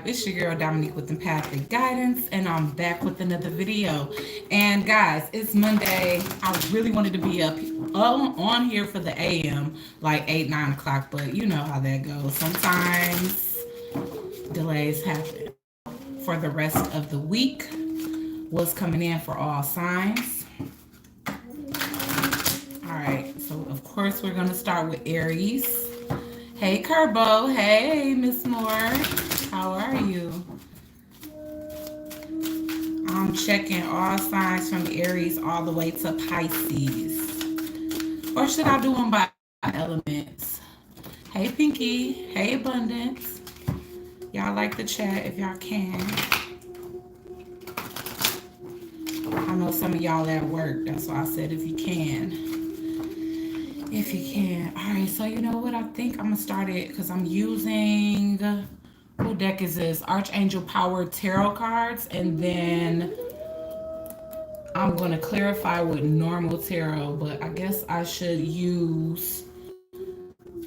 It's your girl Dominique with Empathic Guidance, and I'm back with another video. And guys, it's Monday. I really wanted to be up on here for the AM, like 8, 9 o'clock, but you know how that goes. Sometimes delays happen. For the rest of the week, what's coming in for all signs? All right, so of course we're going to start with Aries. Hey, Kerbo. Hey, Miss Moore. How are you? I'm checking all signs from Aries all the way to Pisces. Or should I do them by elements? Hey, Pinky. Hey, Abundance. Y'all like the chat if y'all can. I know some of y'all at work. That's why I said if you can. If you can. All right, so you know what? I think I'm going to start it because I'm using... What deck is this? Archangel Power Tarot cards. And then I'm going to clarify with normal tarot. But I guess I should use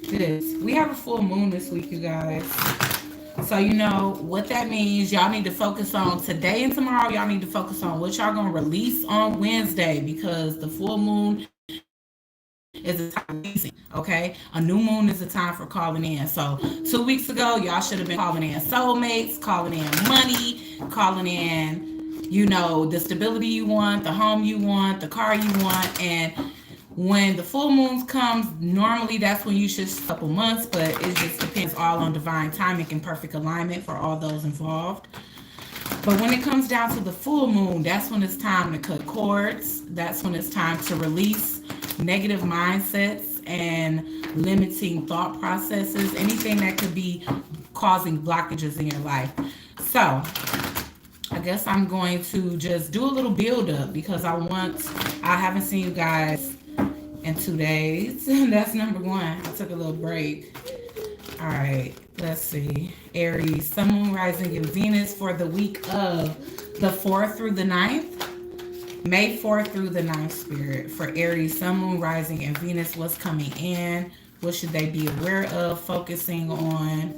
this. We have a full moon this week, you guys. So you know what that means. Y'all need to focus on today and tomorrow. Y'all need to focus on what y'all going to release on Wednesday. Because the full moon is a time releasing, okay? A new moon is a time for calling in. So 2 weeks ago, y'all should have been calling in soulmates, calling in money, calling in, you know, the stability you want, the home you want, the car you want. And when the full moons comes, normally that's when you should a couple months, but it just depends all on divine timing and perfect alignment for all those involved. But when it comes down to the full moon, that's when it's time to cut cords. That's when it's time to release negative mindsets and limiting thought processes, anything that could be causing blockages in your life. So I guess I'm going to just do a little build up because I haven't seen you guys in 2 days. That's number one. I took a little break. All right, let's see. Aries, Sun, Moon, Rising, and Venus for the week of the 4th through the 9th. May 4th through the 9th, Spirit. For Aries, Sun, Moon, Rising, and Venus, what's coming in? What should they be aware of, focusing on?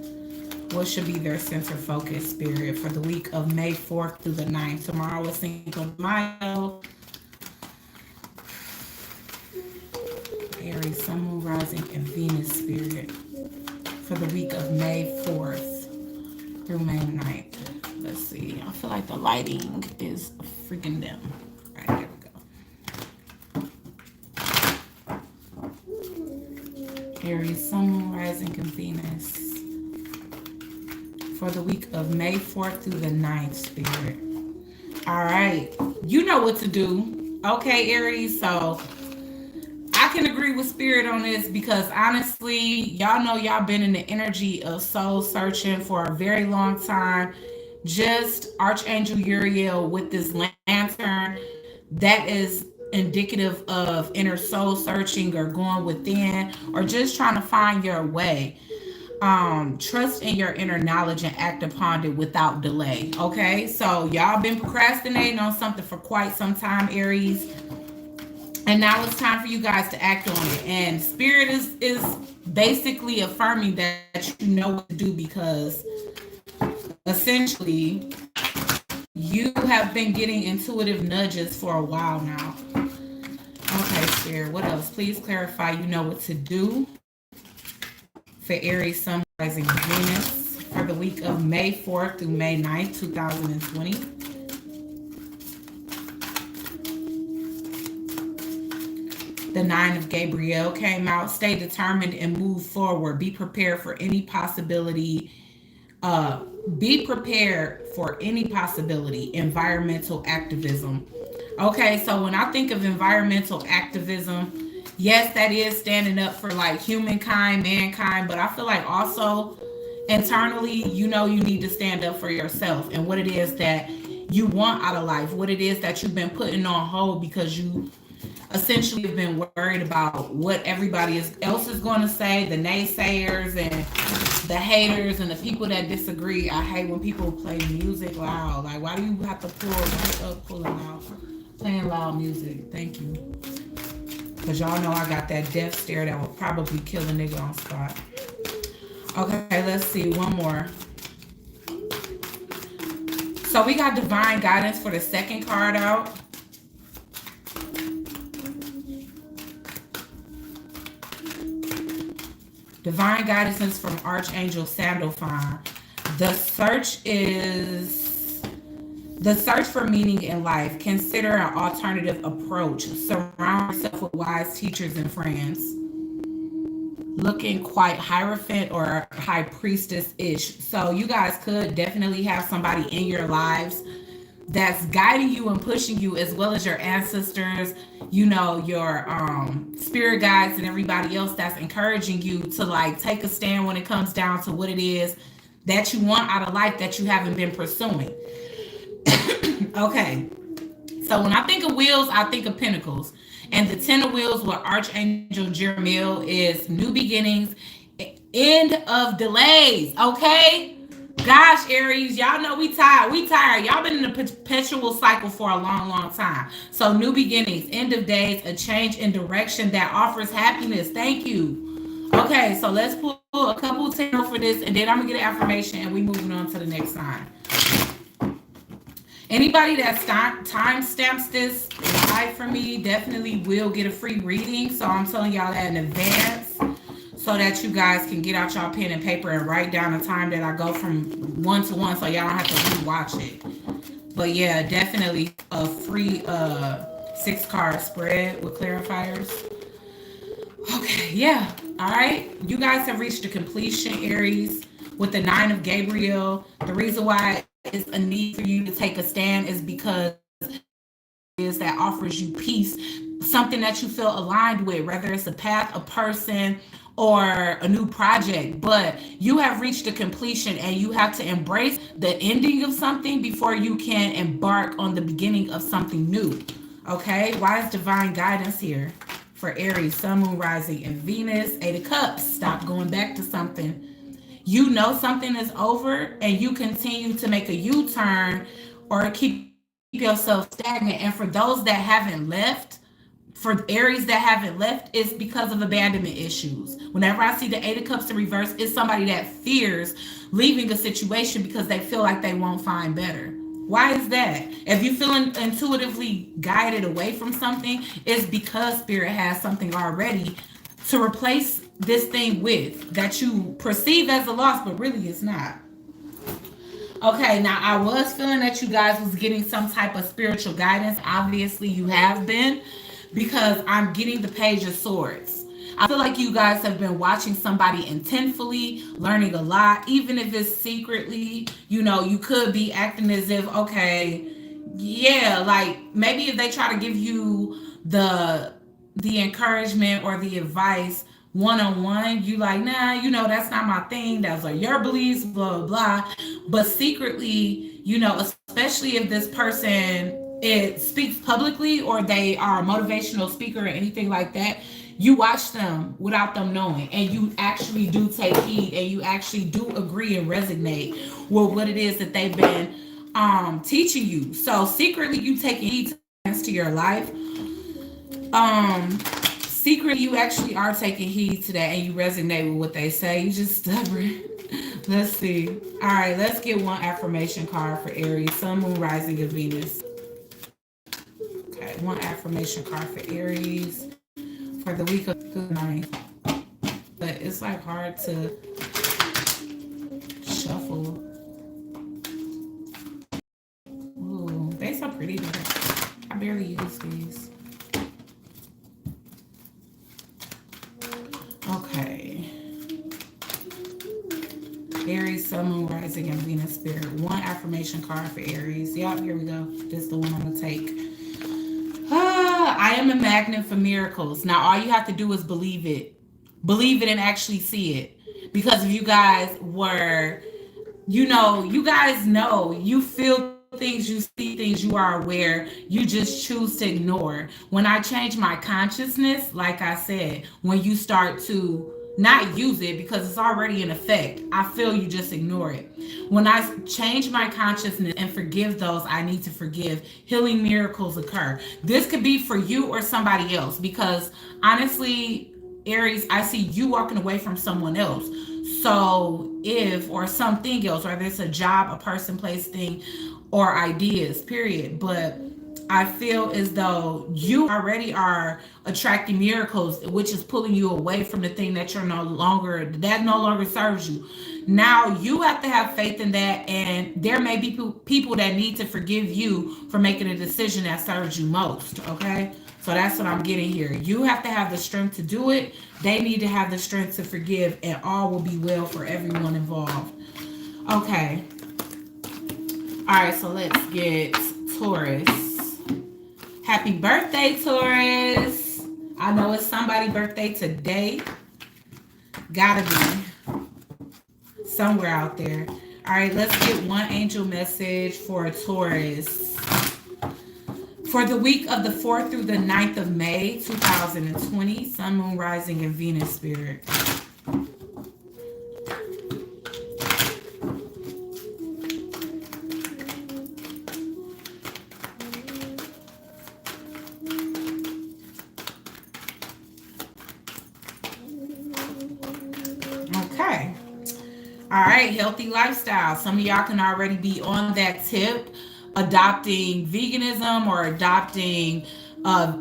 What should be their center focus, Spirit, for the week of May 4th through the 9th? Tomorrow is Cinco de Mayo. Aries, Sun, Moon, Rising, and Venus, Spirit, for the week of May 4th through May 9th. Let's see. I feel like the lighting is freaking dim. All right, there we go. Aries, Sun, Moon, Rising, and Venus for the week of May 4th through the 9th, Spirit. All right. You know what to do. Okay, Aries. So I can agree with Spirit on this because honestly, y'all know y'all been in the energy of soul searching for a very long time. Just Archangel Uriel with this lantern, that is indicative of inner soul searching or going within or just trying to find your way. Trust in your inner knowledge and act upon it without delay. Okay, so y'all been procrastinating on something for quite some time, Aries. And now it's time for you guys to act on it. And Spirit is basically affirming that you know what to do because essentially you have been getting intuitive nudges for a while now. Okay, Spirit, what else? Please clarify you know what to do for Aries, Sun, Rising, Venus for the week of May 4th through May 9th, 2020. The 9 of Gabriel came out. Stay determined and move forward. Be prepared for any possibility. Be prepared for any possibility. Environmental activism. Okay, so when I think of environmental activism, yes, that is standing up for like humankind, mankind, but I feel like also internally, you know, you need to stand up for yourself and what it is that you want out of life, what it is that you've been putting on hold because you essentially have been worried about what everybody else is going to say, the naysayers and the haters and the people that disagree. I hate when people play music loud. Like, why do you have to pull right up, pulling out, playing loud music? Thank you. Because y'all know I got that death stare that will probably kill a nigga on spot. Okay, let's see. One more. So we got divine guidance for the second card out. Divine guidance is from Archangel Sandalphon. The search for meaning in life. Consider an alternative approach. Surround yourself with wise teachers and friends. Looking quite Hierophant or High Priestess-ish. So you guys could definitely have somebody in your lives that's guiding you and pushing you, as well as your ancestors, you know, your spirit guides and everybody else that's encouraging you to like take a stand when it comes down to what it is that you want out of life that you haven't been pursuing. Okay, so when I think of wheels, I think of pentacles, and the 10 of wheels with Archangel Jeremiel is new beginnings, end of delays. Okay, gosh, Aries, y'all know we tired. Y'all been in a perpetual cycle for a long time. So new beginnings, end of days, a change in direction that offers happiness. Thank you. Okay, so let's pull a couple tarot for this, and then I'm gonna get an affirmation, and we moving on to the next sign. Anybody that time stamps this live for me definitely will get a free reading. So I'm telling y'all that in advance, so that you guys can get out y'all pen and paper and write down the time that I go from 1 to 1, so y'all don't have to rewatch it. But yeah, definitely a free 6-card spread with clarifiers. Okay, yeah. All right. You guys have reached a completion, Aries, with the 9 of Gabriel. The reason why it's a need for you to take a stand is because that offers you peace, something that you feel aligned with, whether it's a path, a person, or a new project. But you have reached a completion, and you have to embrace the ending of something before you can embark on the beginning of something new. Okay, why is divine guidance here for Aries, Sun, Moon, Rising, and Venus? 8 of Cups. Stop going back to something. You know something is over, and you continue to make a U-turn or keep yourself stagnant. And for those that haven't left, for Aries that haven't left, it's because of abandonment issues. Whenever I see the 8 of Cups in reverse, it's somebody that fears leaving a situation because they feel like they won't find better. Why is that? If you feel intuitively guided away from something, it's because Spirit has something already to replace this thing with that you perceive as a loss, but really it's not. Okay, now I was feeling that you guys was getting some type of spiritual guidance. Obviously you have been, because I'm getting the Page of Swords. I feel like you guys have been watching somebody intentfully, learning a lot, even if it's secretly. You know, you could be acting as if, okay, yeah, like maybe if they try to give you the encouragement or the advice one-on-one, you like, nah, you know, that's not my thing, that's like your beliefs, blah blah. But secretly, you know, especially if this person it speaks publicly or they are a motivational speaker or anything like that, you watch them without them knowing, and you actually do take heed, and you actually do agree and resonate with what it is that they've been teaching you. So secretly you taking heed to your life. Secretly you actually are taking heed to that, and you resonate with what they say. You just stubborn. Let's see. All right, let's get one affirmation card for Aries, Sun, Moon, Rising, and Venus. Okay, one affirmation card for Aries for the week of the 9th. But it's like hard to shuffle. Ooh, they so pretty though. I barely use these. Okay. Aries, Sun, Moon, Rising, and Venus Spirit. One affirmation card for Aries. Yep, here we go. This is the one I'm going to take. I am a magnet for miracles. Now, all you have to do is believe it. Believe it and actually see it. Because if you guys were, you know, you guys know, you feel things, you see things, you are aware, you just choose to ignore. When I change my consciousness, like I said, when you start to not use it because it's already in effect, I feel you just ignore it. When I change my consciousness and forgive those I need to forgive, healing miracles occur. This could be for you or somebody else, because honestly, Aries, I see you walking away from someone else. So if, or something else, whether it's a job, a person, place, thing, or ideas, period. But I feel as though you already are attracting miracles, which is pulling you away from the thing that you're that no longer serves you. Now you have to have faith in that, and there may be people that need to forgive you for making a decision that serves you most. Okay, so that's what I'm getting here. You have to have the strength to do it. They need to have the strength to forgive, and all will be well for everyone involved. Okay. All right, so let's get Taurus. Happy birthday, Taurus. I know it's somebody's birthday today. Gotta be somewhere out there. All right, let's get one angel message for Taurus. For the week of the 4th through the 9th of May, 2020, Sun, Moon, Rising, and Venus Spirit. All right, healthy lifestyle. Some of y'all can already be on that tip, adopting veganism or adopting a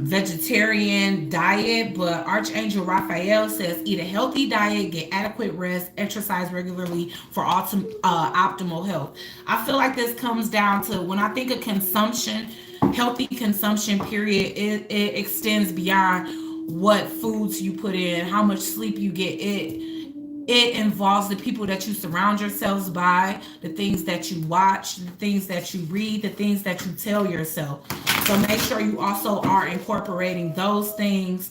vegetarian diet. But Archangel Raphael says eat a healthy diet, get adequate rest, exercise regularly for optimal health. I feel like this comes down to, when I think of consumption, healthy consumption, period, it extends beyond what foods you put in, how much sleep you get. It involves the people that you surround yourselves by, the things that you watch, the things that you read, the things that you tell yourself. So make sure you also are incorporating those things,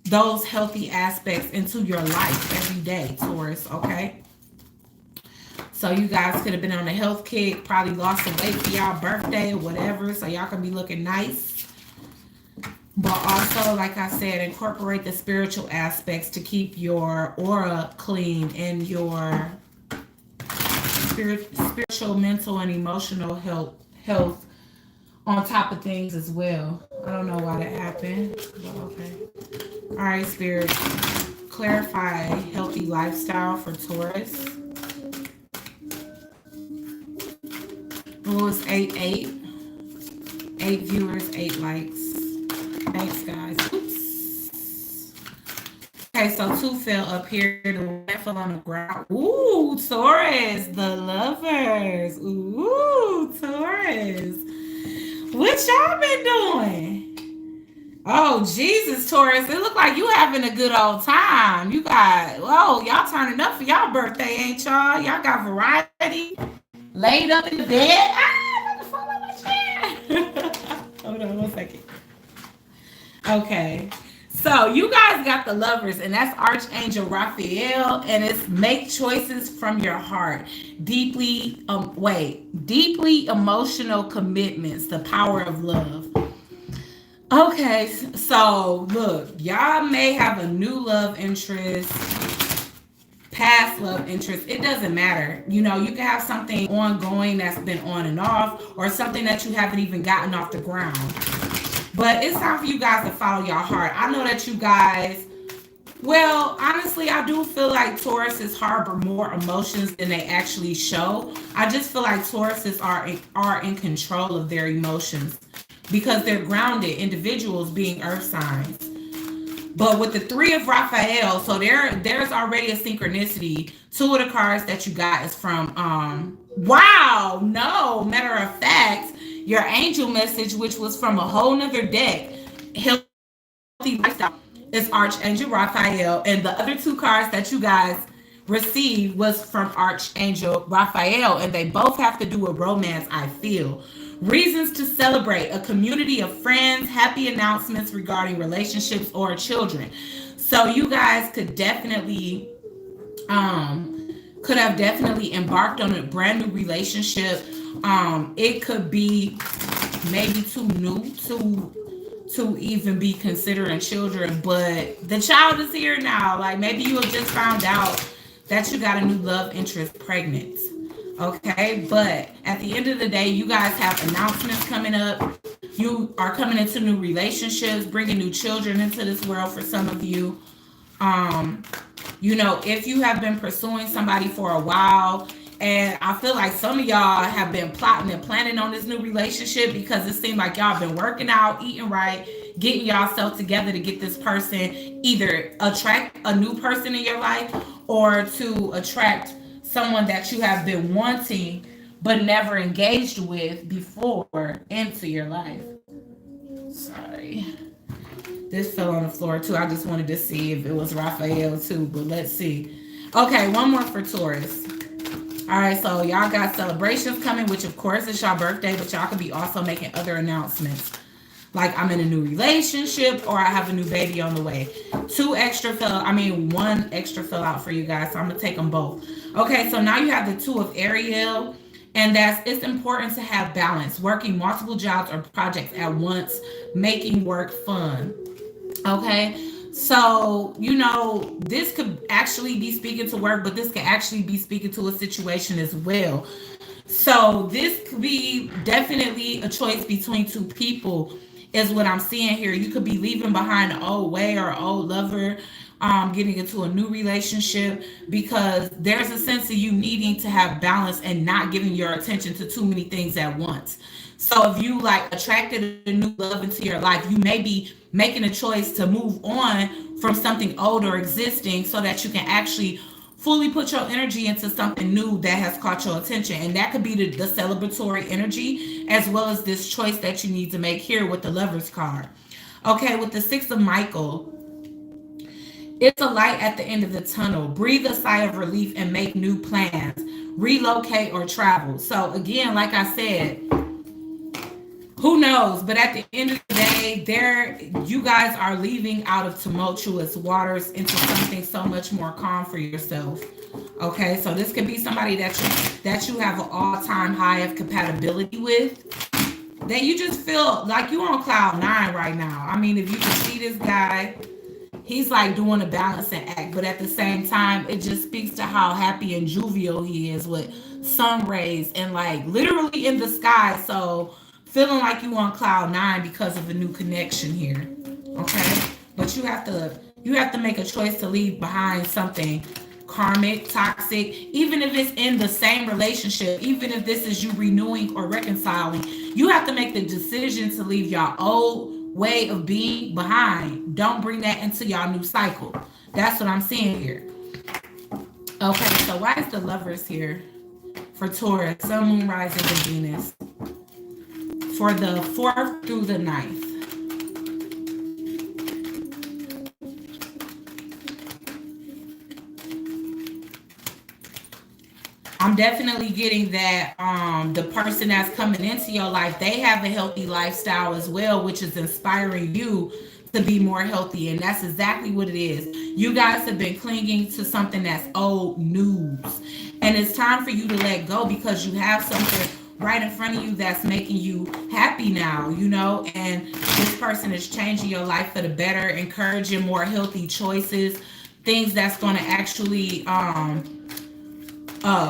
those healthy aspects into your life every day, Taurus, okay? So you guys could have been on a health kick, probably lost some weight for y'all birthday or whatever, so y'all can be looking nice. But also, like I said, incorporate the spiritual aspects to keep your aura clean and your spiritual, mental, and emotional health on top of things as well. I don't know why that happened, but okay. All right, Spirit, clarify healthy lifestyle for Taurus. Oh, it's 8-8. 8 viewers, 8 likes. Thanks, guys. Oops. Okay, so 2 fell up here. The 1 fell on the ground. Ooh, Taurus, the lovers. Ooh, Taurus. What y'all been doing? Oh, Jesus, Taurus. It look like you having a good old time. You got, whoa, y'all turning up for y'all birthday, ain't y'all? Y'all got variety. Laid up in the bed. Ah, I'm gonna fall on my chair. Hold on 1 second. Okay, so you guys got the lovers, and that's Archangel Raphael, and it's make choices from your heart. Deeply emotional commitments, the power of love. Okay, so look, y'all may have a new love interest, past love interest. It doesn't matter. You know, you can have something ongoing that's been on and off, or something that you haven't even gotten off the ground. But it's time for you guys to follow your heart. I know that you guys, well, honestly, I do feel like Tauruses harbor more emotions than they actually show. I just feel like Tauruses are in control of their emotions because they're grounded individuals, being earth signs. But with the 3 of Raphael, so there's already a synchronicity. 2 of the cards that you got is from, wow, no, matter of fact, your angel message, which was from a whole nother deck, healthy lifestyle, is Archangel Raphael. And the other 2 cards that you guys received was from Archangel Raphael. And they both have to do with romance, I feel. Reasons to celebrate: a community of friends, happy announcements regarding relationships or children. So you guys could definitely have definitely embarked on a brand new relationship. It could be maybe too new to even be considering children, but the child is here now. Like, maybe you have just found out that you got a new love interest pregnant. Okay, but at the end of the day, you guys have announcements coming up. You are coming into new relationships, bringing new children into this world for some of you. You know, if you have been pursuing somebody for a while And I feel like some of y'all have been plotting and planning on this new relationship because it seemed like y'all been working out, eating right, getting y'allself together to get this person, either attract a new person in your life or to attract someone that you have been wanting but never engaged with before into your life. Sorry. This fell on the floor too. I just wanted to see if it was Raphael too, but let's see. Okay, one more for Taurus. All right, so y'all got celebrations coming, which of course is your birthday, but y'all could be also making other announcements. Like I'm in a new relationship or I have a new baby on the way. One extra fill out for you guys. So I'm going to take them both. Okay, so now you have the 2 of Aries. And it's important to have balance, working multiple jobs or projects at once, making work fun. Okay, so this could actually be speaking to work, but this could actually be speaking to a situation as well. So this could be definitely a choice between 2 people, is what I'm seeing here. You could be leaving behind an old way or old lover, getting into a new relationship, because there's a sense of you needing to have balance and not giving your attention to too many things at once. So if you like attracted a new love into your life, you may be making a choice to move on from something old or existing so that you can actually fully put your energy into something new that has caught your attention. And that could be the celebratory energy, as well as this choice that you need to make here with the Lovers card. Okay, with the 6 of Michael, it's a light at the end of the tunnel. Breathe a sigh of relief and make new plans. Relocate or travel. So again, like I said, who knows? But at the end of the day, you guys are leaving out of tumultuous waters into something so much more calm for yourself. Okay, so this could be somebody that you have an all-time high of compatibility with, that you just feel like you're on cloud 9 right now. I mean, if you can see this guy, he's like doing a balancing act, but at the same time, it just speaks to how happy and jovial he is with sun rays and like literally in the sky. So feeling like you on cloud 9 because of a new connection here. Okay, but you have to make a choice to leave behind something karmic, toxic, even if it's in the same relationship, even if this is you renewing or reconciling. You have to make the decision to leave your old way of being behind. Don't bring that into your new cycle. That's what I'm seeing here. Okay, so why is the Lovers here for Taurus, Sun, Moon, Rising, and Venus for the 4th through the 9th? I'm definitely getting that the person that's coming into your life, they have a healthy lifestyle as well, which is inspiring you to be more healthy. And that's exactly what it is. You guys have been clinging to something that's old news. And it's time for you to let go, because you have something right in front of you that's making you happy now, and this person is changing your life for the better, encouraging more healthy choices, things that's going to actually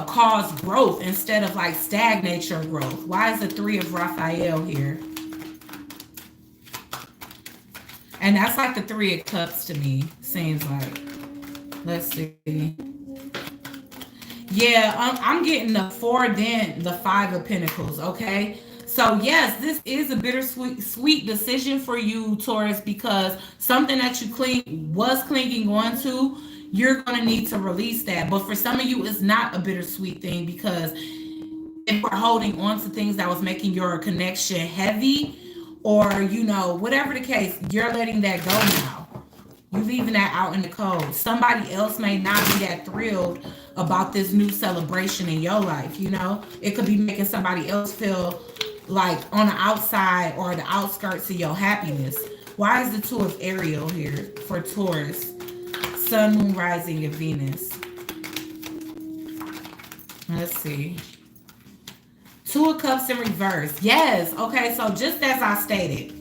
cause growth instead of like stagnate your growth. Why is the 3 of Raphael here? And that's like the 3 of Cups to me, seems like. Let's see. Yeah, I'm getting the 4, then the 5 of Pentacles, okay? So yes, this is a bittersweet decision for you, Taurus, because something that you was clinging on to, you're going to need to release that. But for some of you, it's not a bittersweet thing, because if we're holding on to things that was making your connection heavy, or, whatever the case, you're letting that go now. You're leaving that out in the cold. Somebody else may not be that thrilled about this new celebration in your life, It could be making somebody else feel like on the outside or the outskirts of your happiness. Why is the 2 of Ariel here for Taurus? Sun, Moon, Rising, and Venus. Let's see. 2 of Cups in reverse. Yes. Okay, so just as I stated.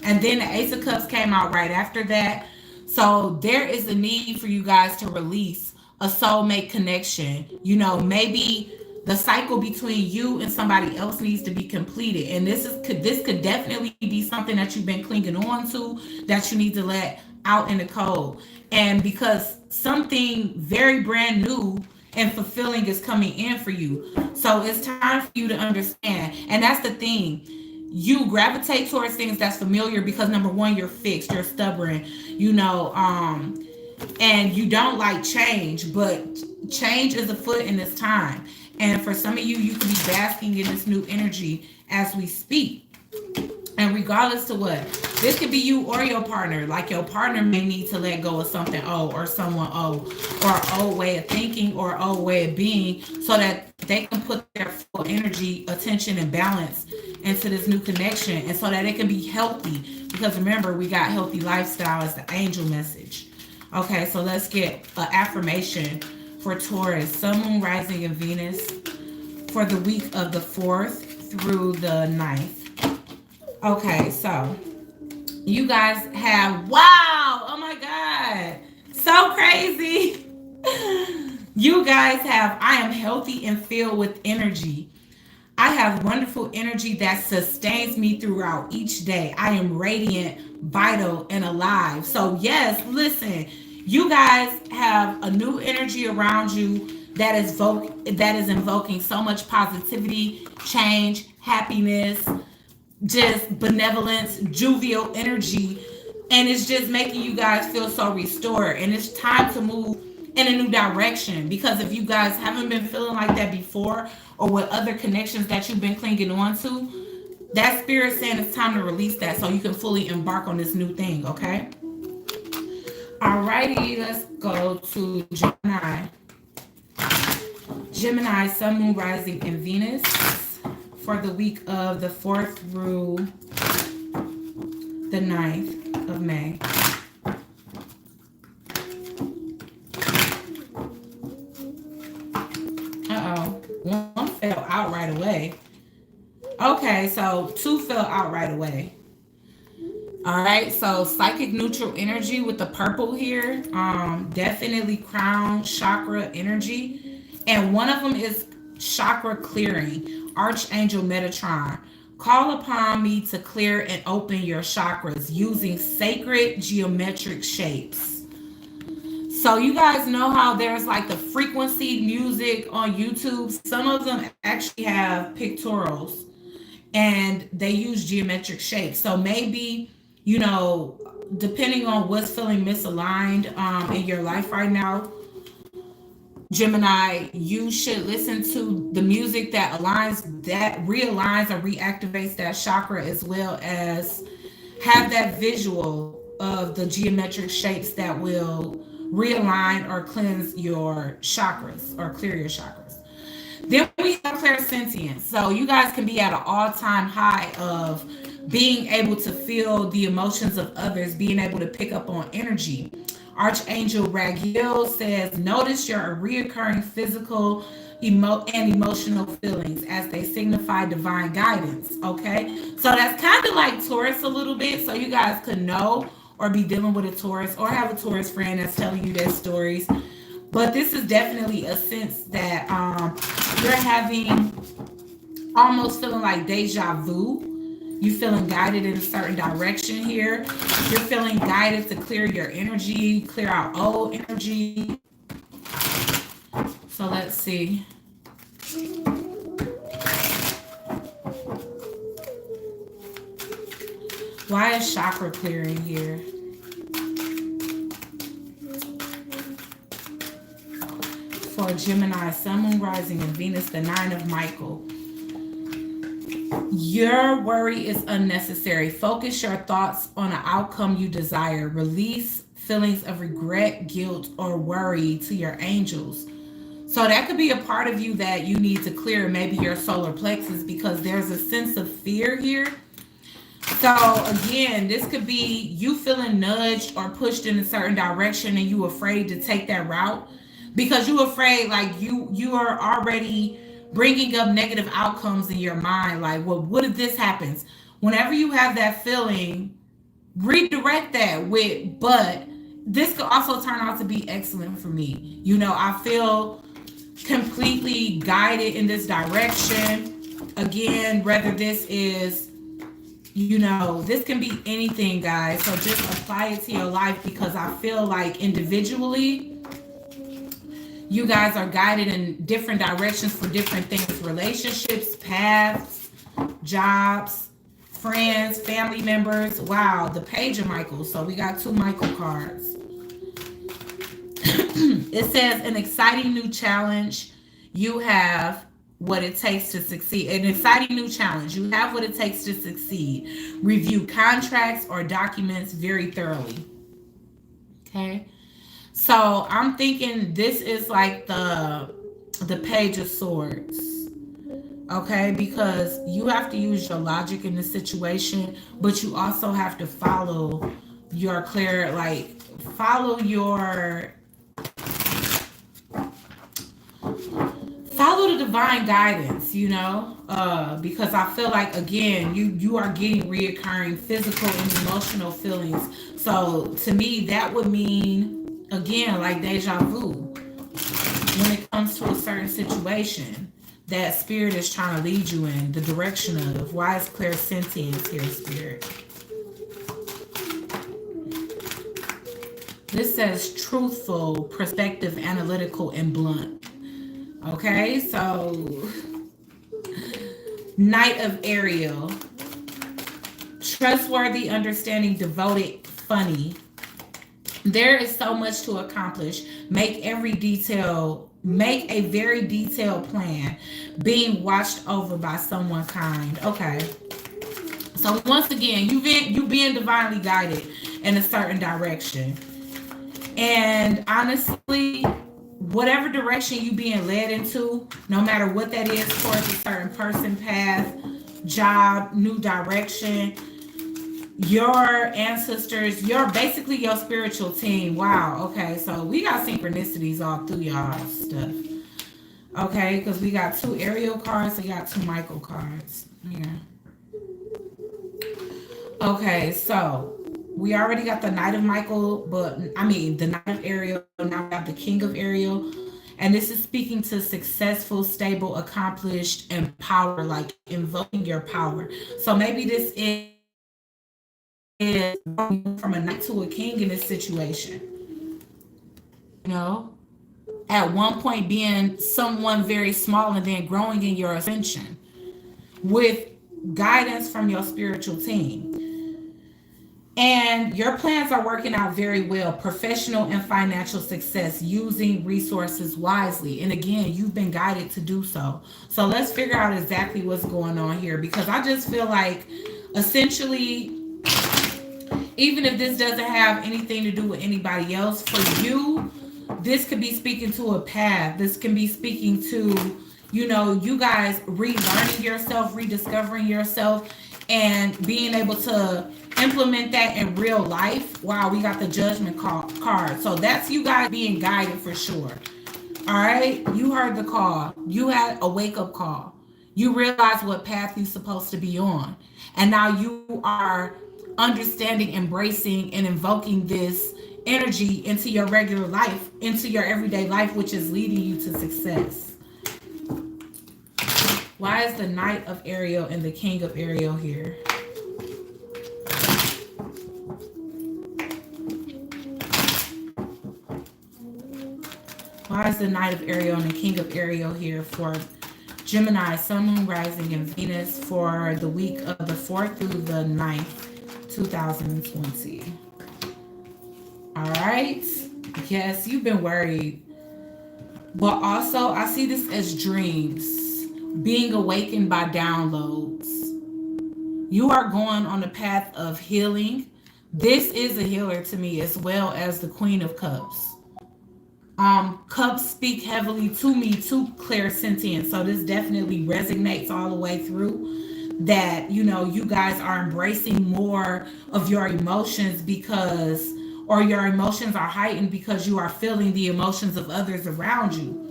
And then the Ace of Cups came out right after that. So there is a need for you guys to release a soulmate connection. Maybe the cycle between you and somebody else needs to be completed. And this could definitely be something that you've been clinging on to, that you need to let out in the cold. And because something very brand new and fulfilling is coming in for you. So it's time for you to understand. And that's the thing. You gravitate towards things that's familiar because number one, you're fixed, you're stubborn, and you don't like change, but change is afoot in this time. And for some of you, you could be basking in this new energy as we speak. And regardless to what, this could be you or your partner. Like your partner may need to let go of something old or someone old or an old way of thinking or an old way of being so that they can put their full energy, attention, and balance into this new connection and so that it can be healthy. Because remember, we got healthy lifestyle as the angel message. Okay, so let's get an affirmation for Taurus, Sun, Moon, Rising, and Venus for the week of the 4th through the 9th. Okay, so you guys have, wow, oh my God, so crazy. You guys have, I am healthy and filled with energy. I have wonderful energy that sustains me throughout each day. I am radiant, vital, and alive. So yes, listen, you guys have a new energy around you that is invoking so much positivity, change, happiness, just benevolence, jovial energy, and it's just making you guys feel so restored. And it's time to move in a new direction, because if you guys haven't been feeling like that before or with other connections that you've been clinging on to, that spirit saying it's time to release that so you can fully embark on this new thing. Okay, alrighty, let's go to Gemini. Gemini, Sun, Moon, Rising, and Venus for the week of the 4th through the 9th of May. Uh-oh. One fell out right away. Okay, so 2 fell out right away. All right, so psychic neutral energy with the purple here. Definitely crown chakra energy. And one of them is chakra clearing. Archangel Metatron, call upon me to clear and open your chakras using sacred geometric shapes. So you guys know how there's like the frequency music on YouTube. Some of them actually have pictorials and they use geometric shapes. So maybe, depending on what's feeling misaligned in your life right now, Gemini, you should listen to the music that aligns, that realigns or reactivates that chakra, as well as have that visual of the geometric shapes that will realign or cleanse your chakras or clear your chakras. Then we have clairsentience. So you guys can be at an all-time high of being able to feel the emotions of others, being able to pick up on energy. Archangel Raguel says, notice your reoccurring physical and emotional feelings as they signify divine guidance. Okay, so that's kind of like Taurus a little bit. So you guys could know or be dealing with a Taurus or have a Taurus friend that's telling you their stories. But this is definitely a sense that you're having, almost feeling like deja vu. You feeling guided in a certain direction here. You're feeling guided to clear your energy, clear out old energy. So let's see. Why is chakra clearing here? For Gemini, Sun, Moon, Rising, and Venus, the 9 of Michael. Your worry is unnecessary. Focus your thoughts on an outcome you desire. Release feelings of regret, guilt, or worry to your angels. So that could be a part of you that you need to clear, maybe your solar plexus, because there's a sense of fear here. So again, this could be you feeling nudged or pushed in a certain direction and you afraid to take that route because you're afraid, like you are already bringing up negative outcomes in your mind. Like, well, what if this happens? Whenever you have that feeling, redirect that with, but this could also turn out to be excellent for me. I feel completely guided in this direction. Again, whether this is, this can be anything, guys. So just apply it to your life, because I feel like individually, You guys are guided in different directions for different things: relationships, paths, jobs, friends, family members. Wow, the Page of Michael. So we got 2 Michael cards. It says an exciting new challenge. You have what it takes to succeed. An exciting new challenge. You have what it takes to succeed. Review contracts or documents very thoroughly. Okay. So I'm thinking this is like the Page of Swords. Okay, because you have to use your logic in this situation, but you also have to follow your follow the divine guidance, you know, because I feel like, again, you are getting reoccurring physical and emotional feelings. So to me, that would mean, again, like deja vu, when it comes to a certain situation that spirit is trying to lead you in the direction of. Why is clairsentience here, spirit? This says truthful, perspective, analytical, and blunt. Okay, so Knight of Ariel. Trustworthy, understanding, devoted, funny. There is so much to accomplish. Make a very detailed plan. Being watched over by someone kind. Okay. So once again, you being divinely guided in a certain direction. And honestly, whatever direction you being led into, no matter what that is, towards a certain person, path, job, new direction, your ancestors, basically your spiritual team. Wow. Okay, so we got synchronicities all through y'all stuff. Okay, because we got 2 Ariel cards, we got 2 Michael cards. Yeah. Okay, so we already got the Knight of Michael, the Knight of Ariel. Now we have the King of Ariel. And this is speaking to successful, stable, accomplished, and power, like invoking your power. So maybe this is from a knight to a king in this situation. You know, at one point being someone very small and then growing in your ascension with guidance from your spiritual team. And your plans are working out very well. Professional and financial success, using resources wisely. And again, you've been guided to do so. So let's figure out exactly what's going on here, because I just feel like essentially, even if this doesn't have anything to do with anybody else, for you, this could be speaking to a path. This can be speaking to, you know, you guys relearning yourself, rediscovering yourself, and being able to implement that in real life. Wow, we got the Judgment card. So that's you guys being guided for sure. All right, you heard the call. You had a wake-up call. You realize what path you're supposed to be on. And now you are understanding, embracing, and invoking this energy into your regular life, into your everyday life, which is leading you to success. Why is the Knight of Ariel and the King of Ariel here? Why is the Knight of Ariel and the King of Ariel here for Gemini, Sun, Moon, Rising, and Venus for the week of the 4th through the 9th, 2020? All right. Yes, you've been worried. But also, I see this as dreams, being awakened by downloads. You are going on the path of healing. This is a healer to me, as well as the Queen of Cups. Cups speak heavily to me, to clairsentience. So this definitely resonates all the way through, that, you know, you guys are embracing more of your emotions or your emotions are heightened because you are feeling the emotions of others around you.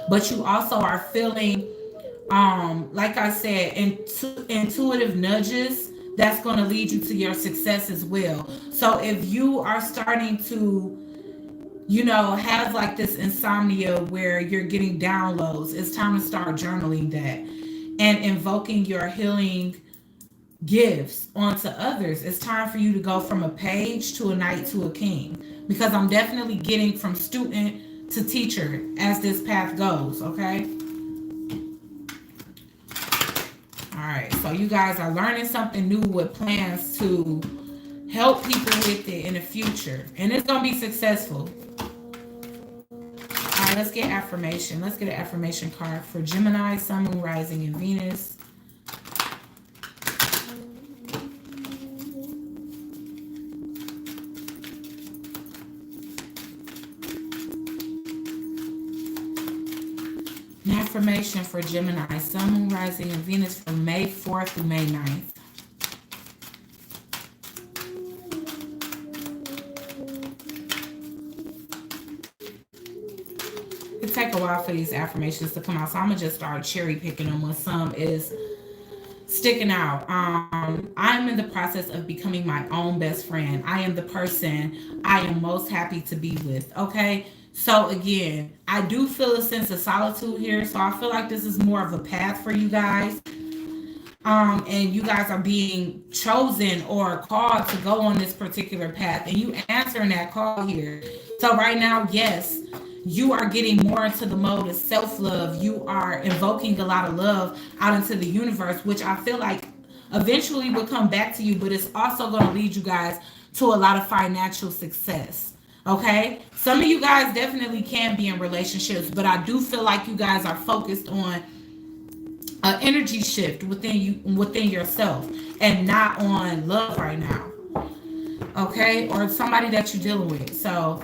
But you also are feeling, like I said, intuitive nudges that's going to lead you to your success as well. So if you are starting to, you know, have like this insomnia where you're getting downloads, it's time to start journaling that and invoking your healing gifts onto others. It's time for you to go from a page to a knight to a king, because I'm definitely getting from student to teach her as this path goes, okay? All right, so you guys are learning something new with plans to help people with it in the future. And it's going to be successful. All right, let's get affirmation. Let's get an affirmation card for Gemini, Sun, Moon, Rising, and Venus. An affirmation for Gemini, Sun, Moon, Rising, and Venus from May 4th through May 9th. It take a while for these affirmations to come out, so I'm gonna just start cherry picking them when some is sticking out. I'm in the process of becoming my own best friend. I am the person I am most happy to be with. Okay, so again, I do feel a sense of solitude here, so I feel like this is more of a path for you guys. And you guys are being chosen or called to go on this particular path, and you answering that call here. So right now, yes, you are getting more into the mode of self-love. You are invoking a lot of love out into the universe, which I feel like eventually will come back to you, but it's also going to lead you guys to a lot of financial success. Okay, some of you guys definitely can be in relationships, but I do feel like you guys are focused on an energy shift within yourself, and not on love right now. Okay, or somebody that you're dealing with. So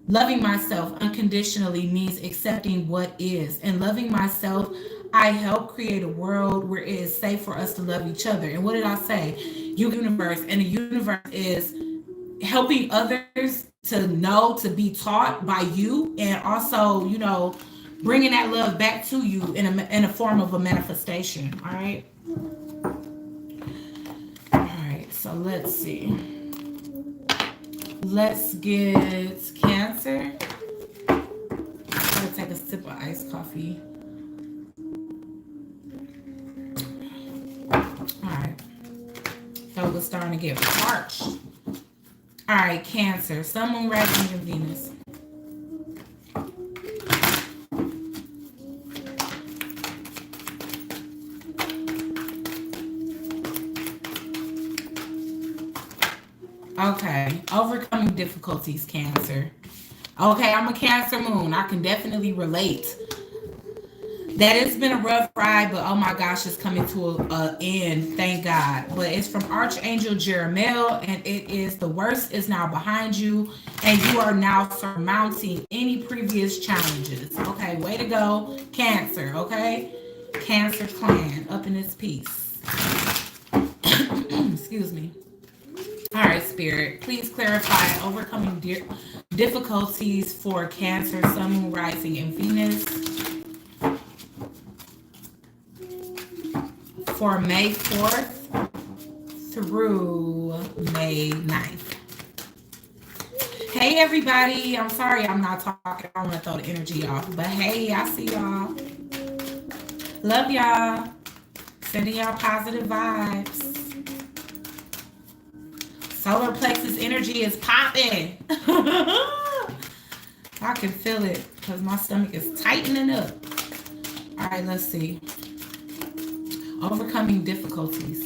loving myself unconditionally means accepting what is, and loving myself, I help create a world where it is safe for us to love each other. And what did I say? Universe, and the universe is helping others to know, to be taught by you, and also, you know, bringing that love back to you in a form of a manifestation. All right. All right. So let's see. Let's get Cancer. I'm gonna take a sip of iced coffee. All right. So we're starting to get parched. All right, Cancer, Sun, Moon, Rising, and Venus. Okay, overcoming difficulties, Cancer. Okay, I'm a Cancer moon. I can definitely relate. That it's been a rough ride, but oh my gosh, it's coming to an end, thank God. But it's from Archangel Jeremiel, and it is the worst is now behind you, and you are now surmounting any previous challenges. Okay, way to go, Cancer, okay? Cancer clan, up in this piece. Excuse me. All right, Spirit, please clarify overcoming difficulties for Cancer, Sun, Moon, Rising, and Venus for May 4th through May 9th. Hey, everybody. I'm sorry I'm not talking. I want to throw the energy off. But hey, I see y'all. Love y'all. Sending y'all positive vibes. Solar plexus energy is popping. I can feel it because my stomach is tightening up. All right, let's see. Overcoming difficulties.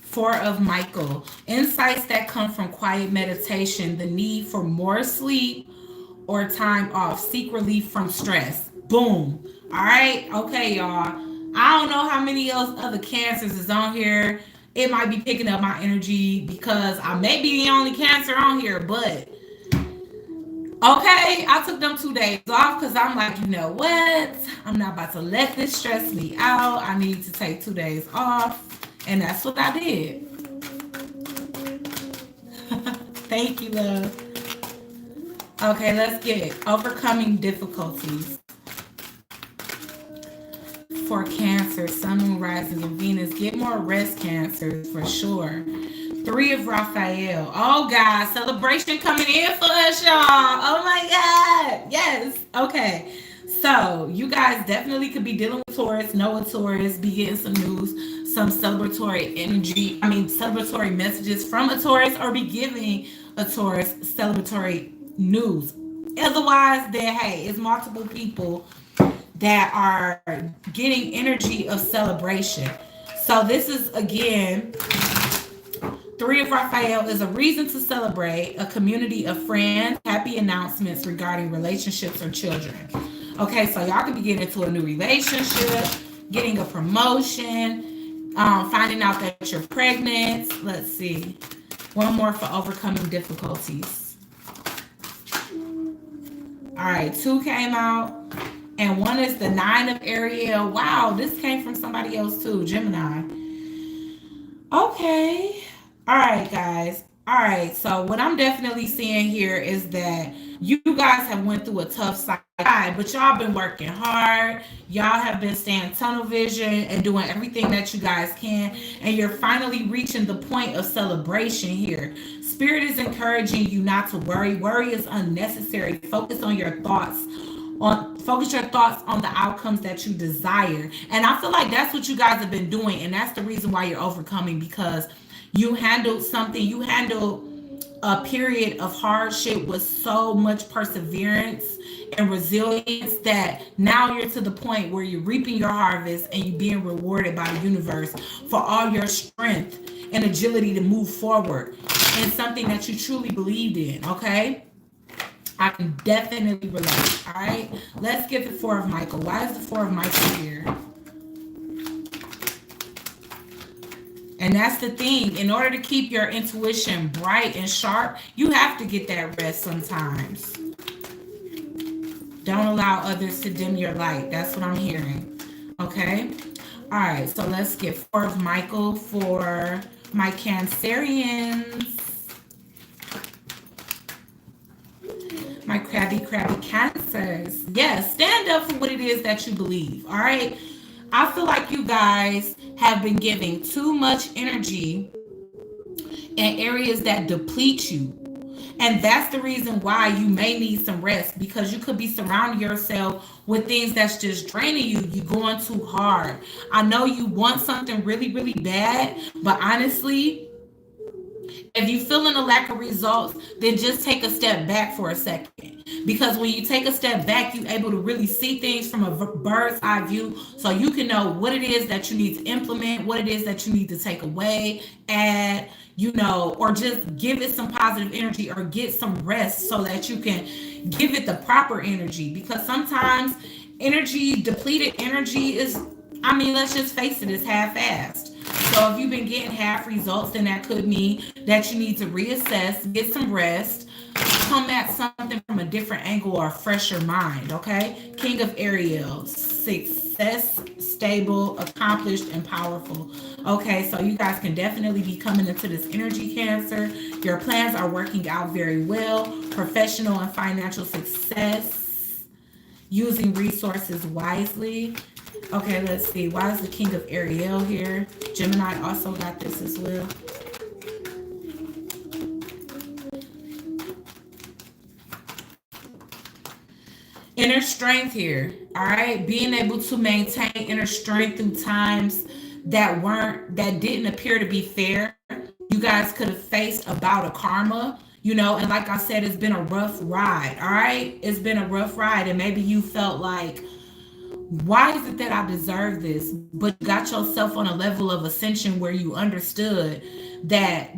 Four of Michael. Insights that come from quiet meditation, the need for more sleep or time off, seek relief from stress. Boom. All right. Okay, y'all. I don't know how many else other Cancers is on here. It might be picking up my energy because I may be the only Cancer on here, but okay, I took them 2 days off because I'm like, you know what? I'm not about to let this stress me out. I need to take 2 days off. And that's what I did. Thank you, love. Okay, let's get overcoming difficulties. For Cancer, Sun, Moon, Rising, and Venus. Get more rest, Cancer, for sure. Three of Raphael. Oh, God. Celebration coming in for us, y'all. Oh, my God. Yes. Okay. So, you guys definitely could be dealing with Taurus, know a Taurus, be getting some news. some celebratory energy, celebratory messages from a Taurus, or be giving a Taurus celebratory news. Otherwise, then hey, it's multiple people that are getting energy of celebration. So this is again, Three of Raphael is a reason to celebrate, a community of friends, happy announcements regarding relationships or children. Okay, so y'all could be getting into a new relationship, getting a promotion, finding out that you're pregnant. Let's see. One more for overcoming difficulties. All right, two came out. And one is the Nine of Ariel. Wow, this came from somebody else too, Gemini. Okay. All right, guys. All right, so what I'm definitely seeing here is that you guys have went through a tough side, but y'all been working hard. Y'all have been staying tunnel vision and doing everything that you guys can, and you're finally reaching the point of celebration here. Spirit is encouraging you not to worry. Worry is unnecessary. Focus your thoughts on the outcomes that you desire. And I feel like that's what you guys have been doing, and that's the reason why you're overcoming, because you handled a period of hardship with so much perseverance and resilience that now you're to the point where you're reaping your harvest and you're being rewarded by the universe for all your strength and agility to move forward in something that you truly believed in. Okay, I can definitely relate. All right, let's get the Four of Michael. Why is the Four of Michael here? And that's the thing. In order to keep your intuition bright and sharp, you have to get that rest sometimes. Don't allow others to dim your light. That's what I'm hearing. Okay? All right, so let's get Four of Michael for my Cancerians. My crabby Cancers. Yes, stand up for what it is that you believe. All right? I feel like you guys have been giving too much energy in areas that deplete you. And that's the reason why you may need some rest, because you could be surrounding yourself with things that's just draining you. You're going too hard. I know you want something really, really bad, but honestly, if you're feeling a lack of results, then just take a step back for a second. Because when you take a step back, you're able to really see things from a bird's eye view, so you can know what it is that you need to implement, what it is that you need to take away, add, or just give it some positive energy or get some rest so that you can give it the proper energy. Because sometimes depleted energy is, let's just face it, it's half-assed. So if you've been getting half results, then that could mean that you need to reassess, get some rest, come at something from a different angle or a fresher mind. Okay? King of Ariel, success, stable, accomplished, and powerful. Okay, so you guys can definitely be coming into this energy, Cancer. Your plans are working out very well. Professional and financial success. Using resources wisely. Okay, let's see. Why is the King of Ariel here? Gemini also got this as well. Inner strength here. All right, being able to maintain inner strength through times that didn't appear to be fair. You guys could have faced a bout of karma, and like I said, it's been a rough ride. All right, it's been a rough ride, and maybe you felt like, why is it that I deserve this? But you got yourself on a level of ascension where you understood that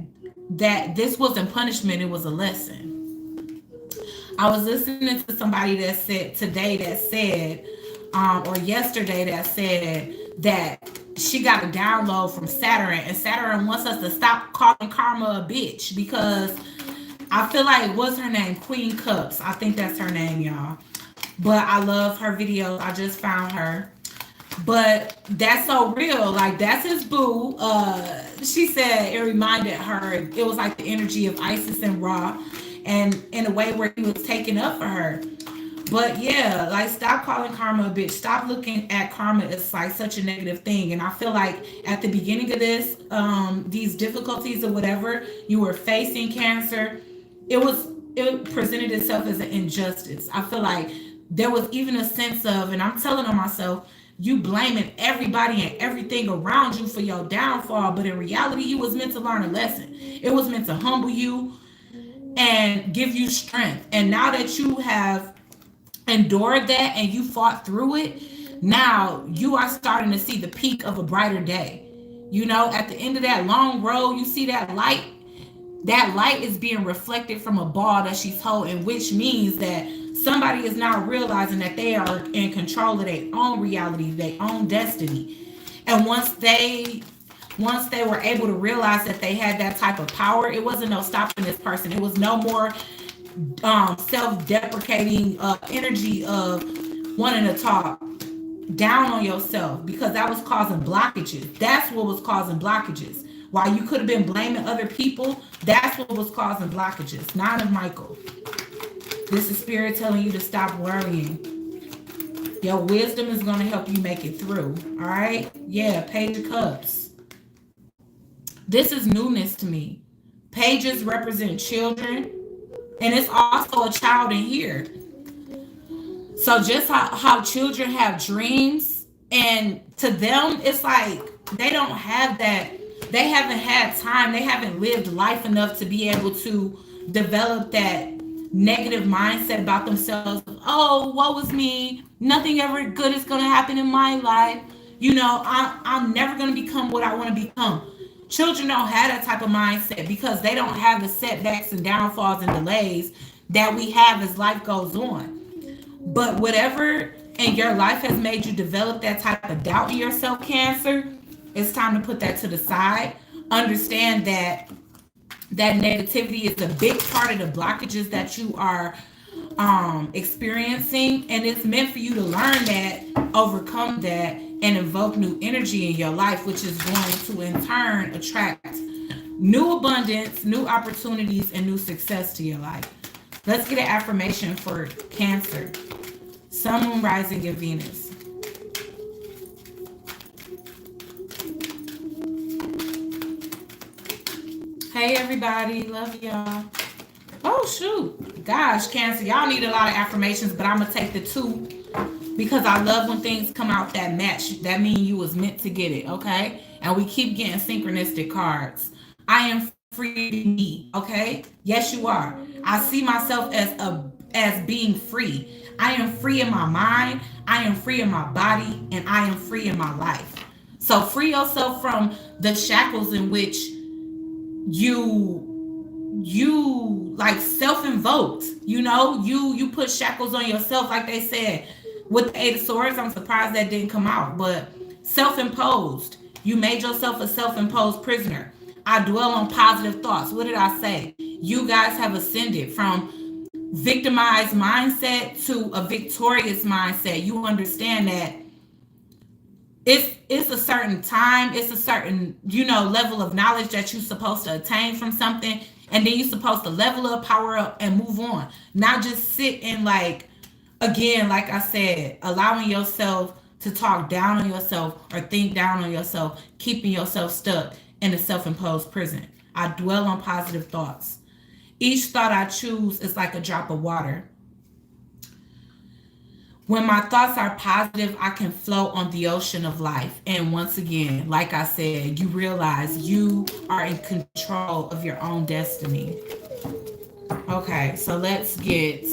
this wasn't punishment, it was a lesson. I was listening to somebody that said or yesterday that said that she got a download from Saturn, and Saturn wants us to stop calling karma a bitch, because I feel like, what's her name? Queen Cups. I think that's her name, y'all. But I love her videos. I just found her. But that's so real. Like, that's his boo. She said it reminded her, it was like the energy of Isis and Ra, and in a way where he was taking up for her. But yeah, like, stop calling karma a bitch. Stop looking at karma as like such a negative thing. And I feel like at the beginning of this, these difficulties or whatever you were facing, Cancer, it presented itself as an injustice. I feel like there was even a sense of, and I'm telling on myself, You blaming everybody and everything around you for your downfall, but in reality, you was meant to learn a lesson. It was meant to humble you and give you strength. And now that you have endured that and you fought through it, now you are starting to see the peak of a brighter day. You know, at the end of that long road, you see that light. That light is being reflected from a ball that she's holding, which means that somebody is now realizing that they are in control of their own reality, their own destiny. And once they were able to realize that they had that type of power, it wasn't no stopping this person. It was no more self-deprecating energy of wanting to talk down on yourself, because that was causing blockages. That's what was causing blockages. While you could have been blaming other people, that's what was causing blockages. Nine of Michael. This is Spirit telling you to stop worrying. Your wisdom is going to help you make it through. All right? Yeah, Page of Cups. This is newness to me. Pages represent children, and it's also a child in here. So just how children have dreams, and to them, it's like they don't have that. They haven't had time. They haven't lived life enough to be able to develop that negative mindset about themselves. Oh, woe is me. Nothing ever good is going to happen in my life. You know, I'm never going to become what I want to become. Children don't have that type of mindset because they don't have the setbacks and downfalls and delays that we have as life goes on. But whatever in your life has made you develop that type of doubt in yourself, Cancer, it's time to put that to the side. Understand that negativity is a big part of the blockages that you are experiencing, and it's meant for you to learn that, overcome that, and invoke new energy in your life, which is going to in turn attract new abundance, new opportunities, and new success to your life. Let's get an affirmation for Cancer. Sun, Moon, Rising, and Venus. Hey everybody, love y'all. Oh shoot, gosh, Cancer, y'all need a lot of affirmations, but I'm gonna take the 2 because I love when things come out that match. That means you was meant to get it, okay? And we keep getting synchronistic cards. I am free to be me, okay? Yes, you are. I see myself as being free. I am free in my mind, I am free in my body, and I am free in my life. So free yourself from the shackles in which you like self-invoked. You know, you put shackles on yourself, like they said with the 8 of Swords. I'm surprised that didn't come out, but self-imposed. You made yourself a self-imposed prisoner. I dwell on positive thoughts. What did I say? You guys have ascended from victimized mindset to a victorious mindset. You understand that it's a certain time, it's a certain, level of knowledge that you're supposed to attain from something, and then you're supposed to level up, power up, and move on. Not just sit and again, like I said, allowing yourself to talk down on yourself or think down on yourself, keeping yourself stuck in a self-imposed prison. I dwell on positive thoughts. Each thought I choose is like a drop of water. When my thoughts are positive, I can float on the ocean of life. And once again, like I said, you realize you are in control of your own destiny. Okay, so let's get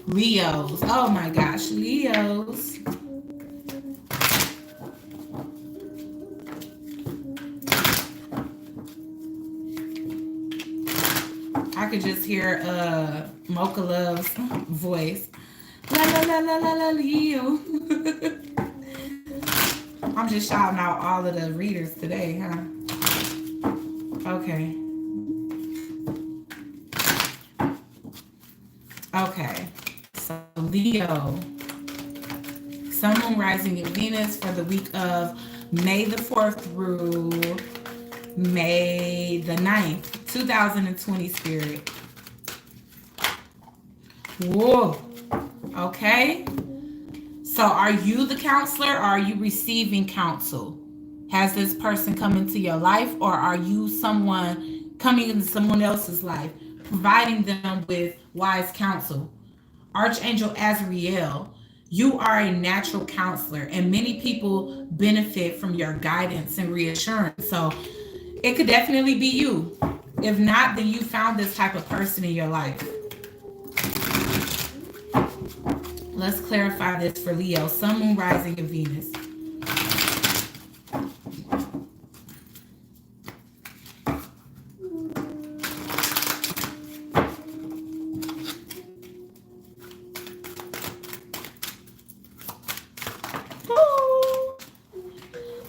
Leos. Oh my gosh, Leos. I could just hear Mocha Love's voice. La la la la la la Leo. I'm just shouting out all of the readers today, huh? Okay. Okay. So Leo. Sun, Moon, Rising, and Venus for the week of May the 4th through May the 9th, 2020, Spirit. Whoa. Okay. So are you the counselor, or are you receiving counsel? Has this person come into your life, or are you someone coming into someone else's life, providing them with wise counsel? Archangel Azrael. You are a natural counselor, and many people benefit from your guidance and reassurance. So it could definitely be you. If not, then you found this type of person in your life. Let's clarify this for Leo. Sun, Moon, Rising, and Venus.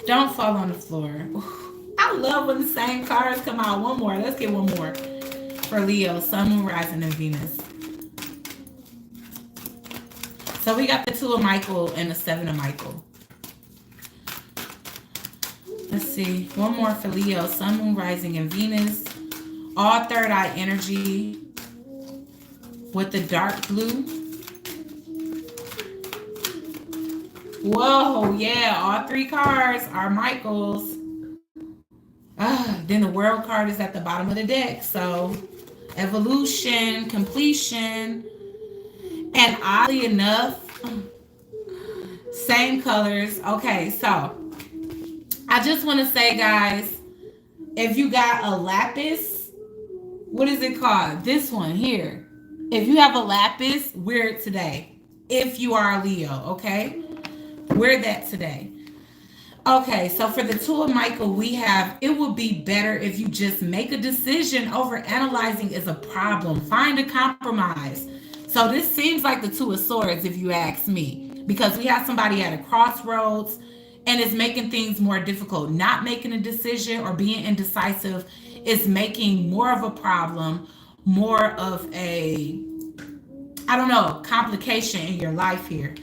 Don't fall on the floor. I love when the same cards come out. One more. Let's get one more. For Leo, Sun, Moon, Rising, and Venus. So we got the 2 of Michael and the 7 of Michael. Let's see. One more for Leo, Sun, Moon, Rising, and Venus. All third eye energy with the dark blue. Whoa, yeah, all 3 cards are Michael's. Then the World card is at the bottom of the deck. So evolution, completion, and oddly enough, same colors. Okay, so I just want to say, guys, if you got a lapis, what is it called? This one here. If you have a lapis, wear it today. If you are a Leo, okay? Wear that today. Okay, so for the 2 of Michael, we have, it would be better if you just make a decision. Over analyzing is a problem. Find a compromise. So this seems like the 2 of Swords, if you ask me, because we have somebody at a crossroads and it's making things more difficult. Not making a decision or being indecisive is making more of a problem, more of a, I don't know, complication in your life here.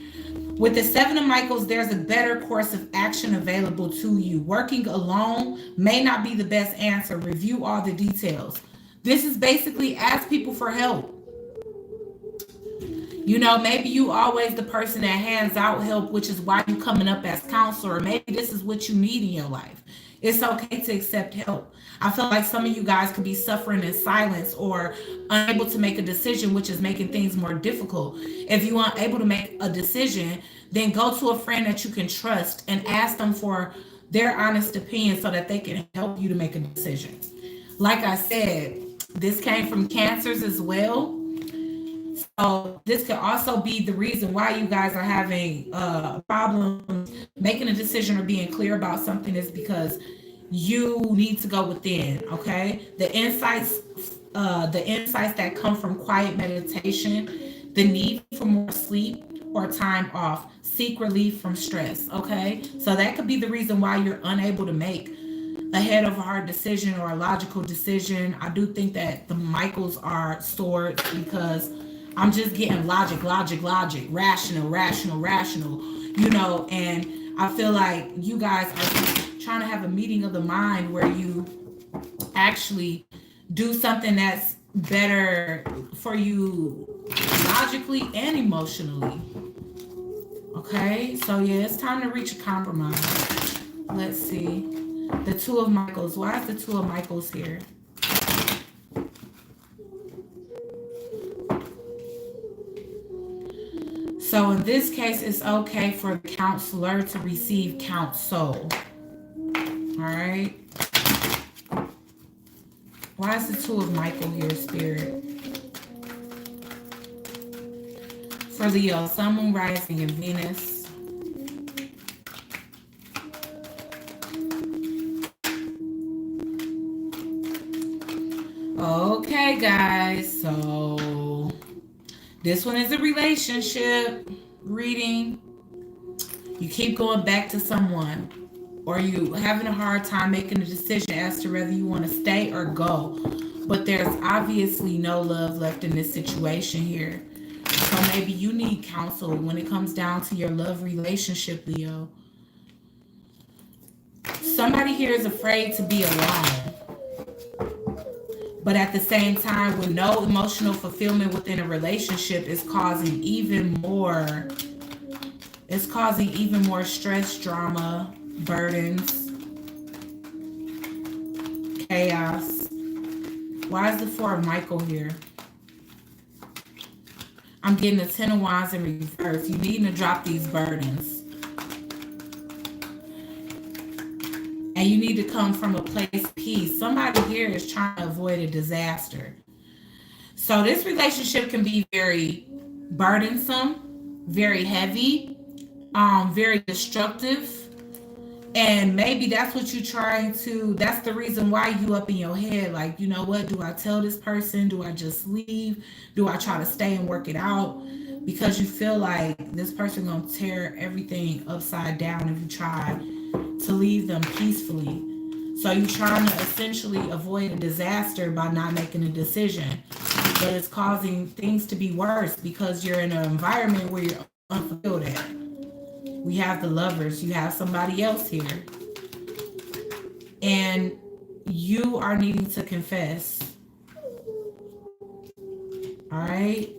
With the 7 of Michaels, there's a better course of action available to you. Working alone may not be the best answer. Review all the details. This is basically ask people for help. You know, maybe you always the person that hands out help, which is why you're coming up as counselor. Maybe this is what you need in your life. It's okay to accept help. I feel like some of you guys could be suffering in silence or unable to make a decision, which is making things more difficult. If you aren't able to make a decision, then go to a friend that you can trust and ask them for their honest opinion so that they can help you to make a decision. Like I said, this came from Cancers as well. So this could also be the reason why you guys are having problems making a decision or being clear about something, is because you need to go within. Okay, the insights that come from quiet meditation, the need for more sleep or time off, seek relief from stress. Okay, so that could be the reason why you're unable to make a head of a hard decision or a logical decision. I do think that the Michaels are swords because I'm just getting logic, rational, you know, and I feel like you guys are trying to have a meeting of the mind where you actually do something that's better for you logically and emotionally. Okay, so yeah, it's time to reach a compromise. Let's see. The 2 of Michaels. Why is the 2 of Michaels here? So in this case, it's okay for the counselor to receive counsel. All right. Why is the 2 of Michael here, Spirit? For Leo, Sun, Moon, Rising, and Venus. Okay, guys. So this one is a relationship reading. You keep going back to someone, or you having a hard time making a decision as to whether you want to stay or go. But there's obviously no love left in this situation here. So maybe you need counsel when it comes down to your love relationship, Leo. Somebody here is afraid to be alone. But at the same time, with no emotional fulfillment within a relationship, is causing even more. It's causing even more stress, drama, burdens, chaos. Why is the 4 of Michael here? I'm getting the Ten of Wands in reverse. You need to drop these burdens. And you need to come from a place of peace. Somebody here is trying to avoid a disaster. So this relationship can be very burdensome, very heavy, very destructive. And maybe that's what you're trying to, that's the reason why you up in your head. Like, you know what? Do I tell this person? Do I just leave? Do I try to stay and work it out? Because you feel like this person gonna tear everything upside down if you try to leave them peacefully. So you're trying to essentially avoid a disaster by not making a decision. But it's causing things to be worse because you're in an environment where you're unfulfilled at. We have the Lovers. You have somebody else here. And you are needing to confess. All right.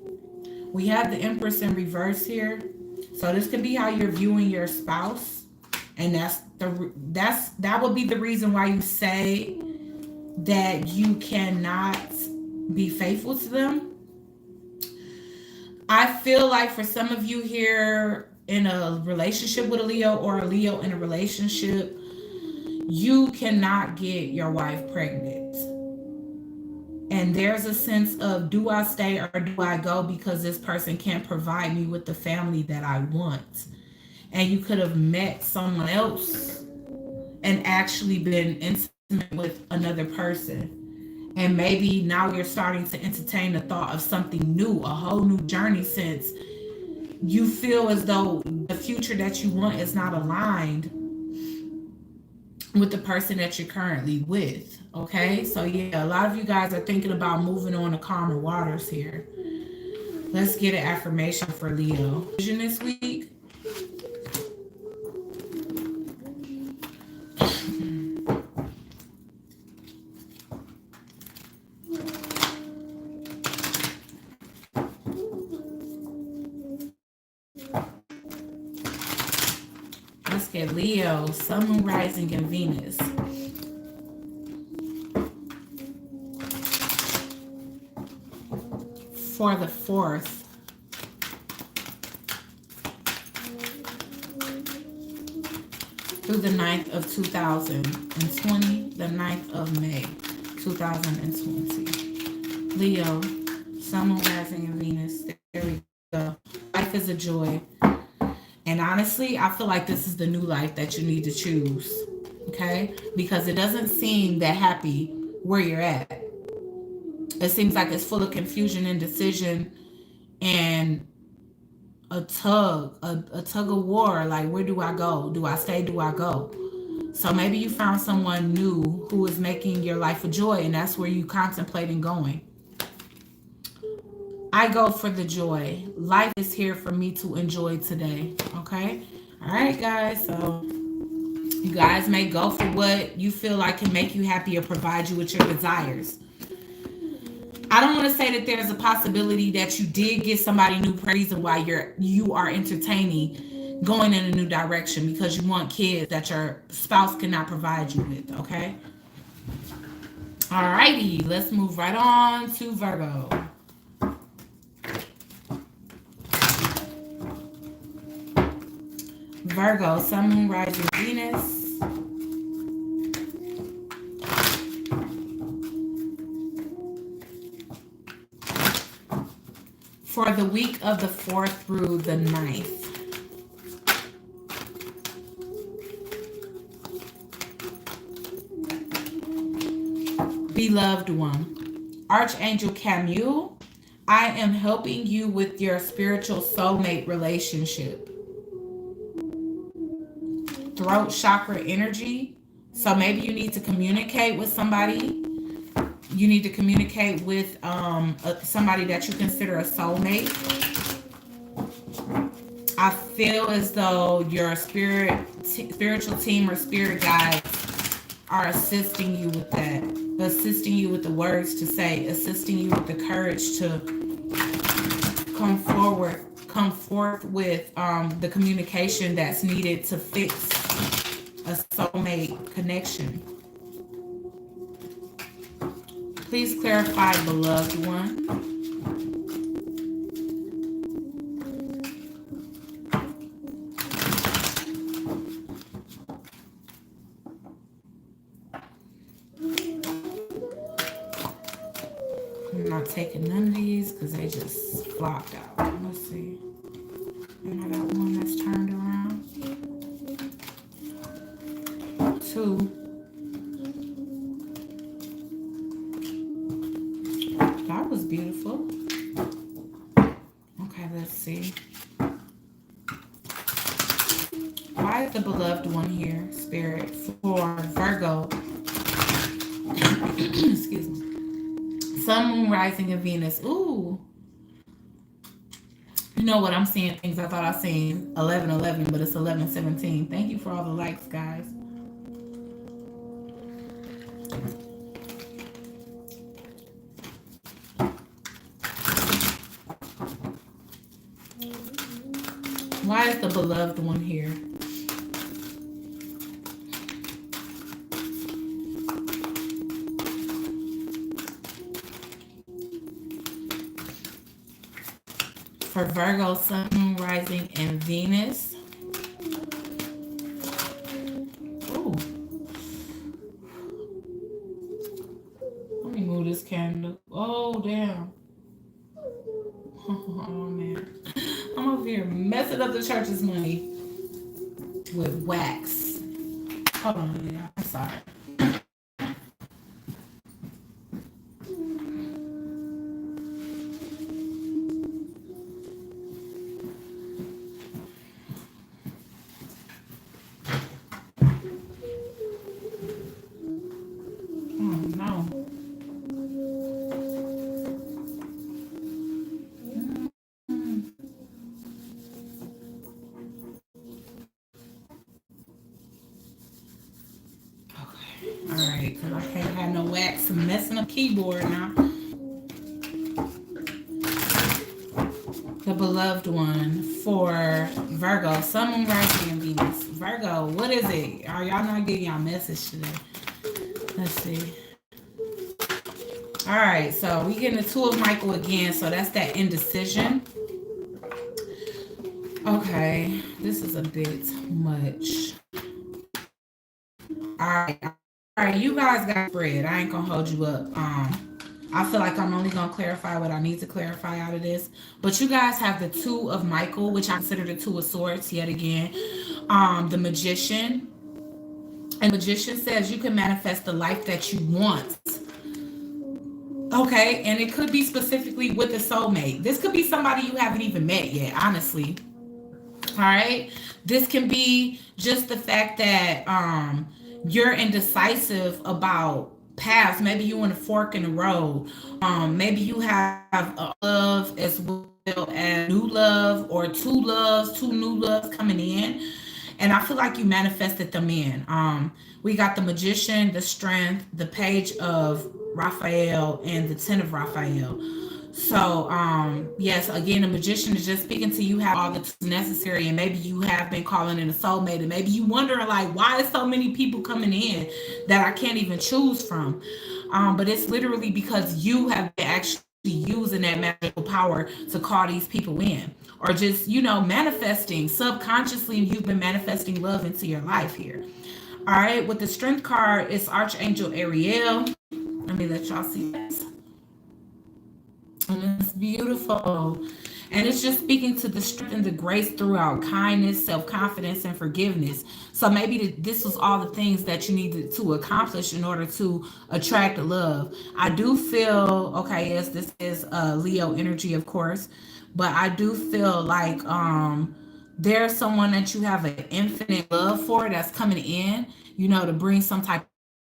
We have the Empress in reverse here. So this could be how you're viewing your spouse. And that would be the reason why you say that you cannot be faithful to them. I feel like for some of you here in a relationship with a Leo or a Leo in a relationship, you cannot get your wife pregnant. And there's a sense of, do I stay or do I go because this person can't provide me with the family that I want? And you could have met someone else and actually been intimate with another person. And maybe now you're starting to entertain the thought of something new, a whole new journey, since you feel as though the future that you want is not aligned with the person that you're currently with. Okay, so yeah, a lot of you guys are thinking about moving on to calmer waters here. Let's get an affirmation for Leo. Vision this week. Let's get Leo, Sun, Moon, Rising, and Venus. For the 4th. Through the 9th of 2020, the 9th of May, 2020. Leo, Sun, Moon, Rising, and Venus. There we go. Life is a joy. And honestly, I feel like this is the new life that you need to choose. Okay? Because it doesn't seem that happy where you're at. It seems like it's full of confusion, indecision, and a tug of war. Like, where do I go? Do I stay? Do I go? So maybe you found someone new who is making your life a joy, and that's where you contemplating going. I go for the joy. Life is here for me to enjoy today. Okay? All right, guys. So you guys may go for what you feel like can make you happy or provide you with your desires. I don't want to say that there's a possibility that you did get somebody new, reason why you are entertaining going in a new direction because you want kids that your spouse cannot provide you with, okay? Alrighty, let's move right on to Virgo. Virgo, Sun, Moon, Rising, Venus. For the week of the 4th through the 9th. Beloved one, Archangel Camus, I am helping you with your spiritual soulmate relationship. Throat chakra energy. So maybe you need to communicate with somebody. You need to communicate with somebody that you consider a soulmate. I feel as though your spiritual team or spirit guides are assisting you with that, assisting you with the words to say, assisting you with the courage to come forth with the communication that's needed to fix a soulmate connection. Please clarify, beloved one. I'm not taking none of these because they just flopped out. Let's see. And I got one that's turned around. 2. That was beautiful. Okay, let's see. Why is the beloved one here, Spirit, for Virgo? Excuse me. Sun, Moon, Rising, and Venus. Ooh. You know what? I'm seeing things I thought I seen 11:11, but it's 11:17. Thank you for all the likes, guys. Why is the beloved one here? For Virgo, Sun, Moon, Rising, and Venus. Ooh. Let me move this candle. Oh, damn. Oh, man. I'm over here messing up the church's money with wax. Hold on, yeah. I'm sorry. Alright, because I can't have no wax messing up keyboard now. The beloved one for Virgo, Sun, Moon, Rising, and Venus. Virgo, what is it? Are y'all not getting y'all message today? Let's see. Alright, so we getting the 2 of Michael again, so that's that indecision. Okay, this is a bit much. Alright, you guys got spread. I ain't gonna hold you up. I feel like I'm only gonna clarify what I need to clarify out of this. But you guys have the 2 of Michael, which I consider the 2 of Swords yet again. The Magician. And Magician says you can manifest the life that you want. Okay, and it could be specifically with a soulmate. This could be somebody you haven't even met yet, honestly. All right, this can be just the fact that you're indecisive about paths. Maybe you in a fork in the road. Maybe you have a love as well as new love, or 2 loves, 2 new loves coming in. And I feel like you manifested them in. We got the Magician, the Strength, the Page of Raphael, and the 10 of Raphael. So, yes, again, the Magician is just speaking to you, have all the tools necessary, and maybe you have been calling in a soulmate, and maybe you wondering, like, why is so many people coming in that I can't even choose from? But it's literally because you have been actually using that magical power to call these people in, or just, you know, manifesting subconsciously. You've been manifesting love into your life here. All right, with the Strength card, it's Archangel Ariel. Let me let y'all see this. And it's beautiful. And it's just speaking to the strength and the grace throughout kindness, self-confidence, and forgiveness. So maybe this was all the things that you needed to accomplish in order to attract love. I do feel, okay, yes, this is Leo energy, of course, but I do feel like there's someone that you have an infinite love for that's coming in, you know, to bring some type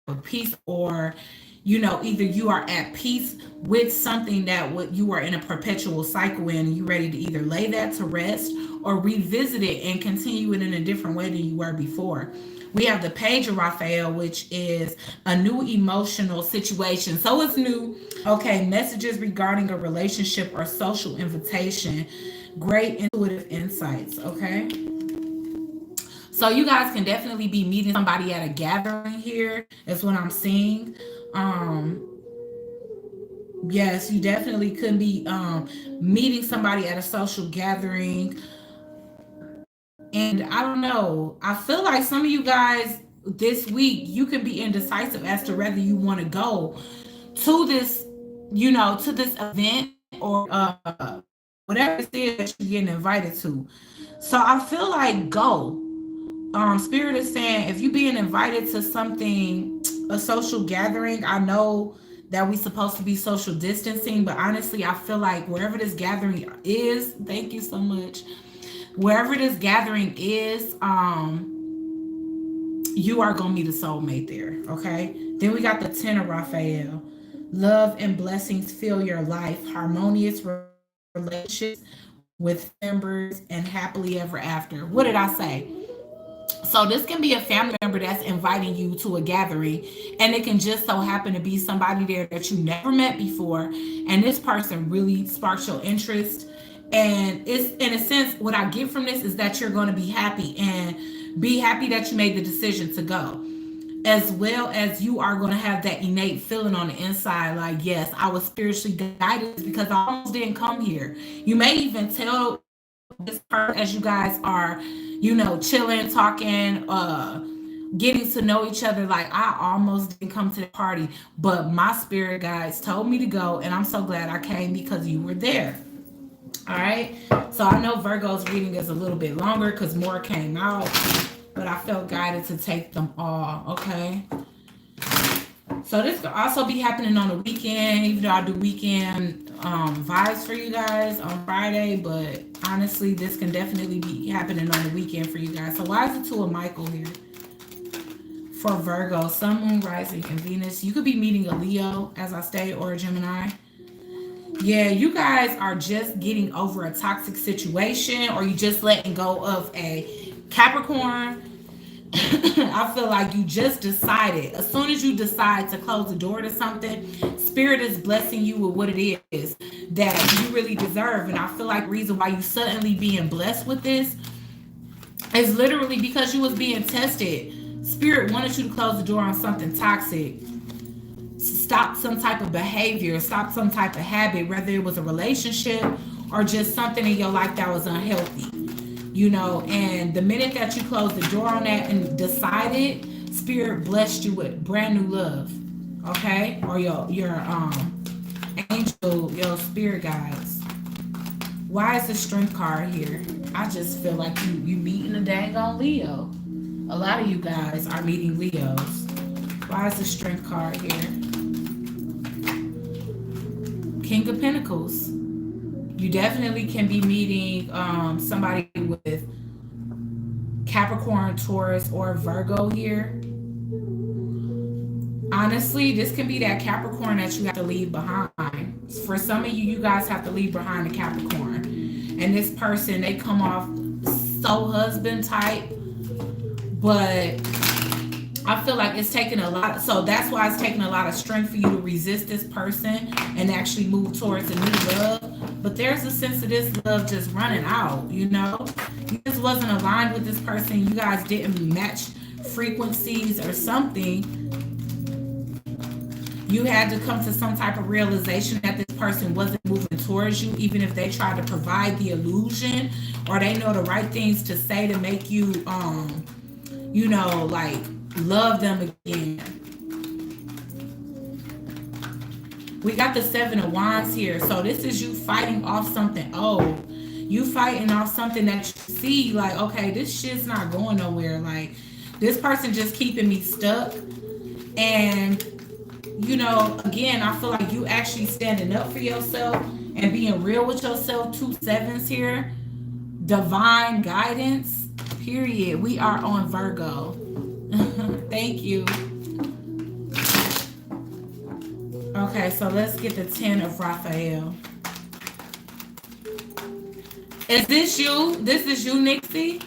of peace, or you know, either you are at peace with something that what you are in a perpetual cycle in, and you ready to either lay that to rest or revisit it and continue it in a different way than you were before. We have the Page of Raphael, which is a new emotional situation. So it's new. Okay, messages regarding a relationship or social invitation. Great intuitive insights, okay? So you guys can definitely be meeting somebody at a gathering here. That's what I'm seeing. Yes, you definitely could be meeting somebody at a social gathering. And I don't know, I feel like some of you guys this week, you could be indecisive as to whether you want to go to this you know, to this event or whatever it is that you're getting invited to. So I feel like go. Spirit is saying if you being invited to something, a social gathering, I know that we supposed to be social distancing, but honestly, I feel like wherever this gathering is, thank you so much. Wherever this gathering is, you are gonna meet a soulmate there. Okay. Then we got the 10 of Raphael. Love and blessings fill your life. Harmonious relationships with members and happily ever after. What did I say? So this can be a family member that's inviting you to a gathering, and it can just so happen to be somebody there that you never met before, and this person really sparks your interest. And it's in a sense, what I get from this is that you're going to be happy and be happy that you made the decision to go, as well as you are going to have that innate feeling on the inside like, yes, I was spiritually guided because I almost didn't come here. You may even tell this person as you guys are, you know, chilling, talking, getting to know each other, like, I almost didn't come to the party, but my spirit guides told me to go, and I'm so glad I came because you were there. All right. So I know Virgo's reading is a little bit longer because more came out, but I felt guided to take them all. Okay. So this could also be happening on the weekend, even though I do weekend vibes for you guys on Friday. But honestly, this can definitely be happening on the weekend for you guys. So why is it two of Michael here? For Virgo, Sun, Moon, Rising, and Venus. You could be meeting a Leo, as I stated, or a Gemini. Yeah, you guys are just getting over a toxic situation, or you just letting go of a Capricorn. I feel like you just decided, as soon as you decide to close the door to something, spirit is blessing you with what it is that you really deserve. And I feel like the reason why you suddenly being blessed with this is literally because you was being tested. Spirit wanted you to close the door on something toxic, stop some type of behavior, stop some type of habit, whether it was a relationship or just something in your life that was unhealthy. You know, and the minute that you closed the door on that and decided, spirit blessed you with brand new love. Okay? Or your angel, your spirit guides. Why is the strength card here? I just feel like you meeting a dang on Leo. A lot of you guys are meeting Leos. Why is the strength card here? King of Pentacles. You definitely can be meeting somebody with Capricorn, Taurus, or Virgo here. Honestly, this can be that Capricorn that you have to leave behind. For some of you, you guys have to leave behind the Capricorn. And this person, they come off so husband type, but I feel like it's taking a lot. So that's why it's taking a lot of strength for you to resist this person and actually move towards a new love. But there's a sense of this love just running out, you know? You just wasn't aligned with this person. You guys didn't match frequencies or something. You had to come to some type of realization that this person wasn't moving towards you, even if they tried to provide the illusion or they know the right things to say to make you, you know, like, love them again. We got the 7 of Wands here. So this is you fighting off something old. You fighting off something that you see like, okay, this shit's not going nowhere. Like, this person just keeping me stuck. And, you know, again, I feel like you actually standing up for yourself and being real with yourself. 2 sevens here. Divine guidance. Period. We are on Virgo. Thank you. Okay, so let's get the 10 of Raphael. Is this you? This is you, Nixie?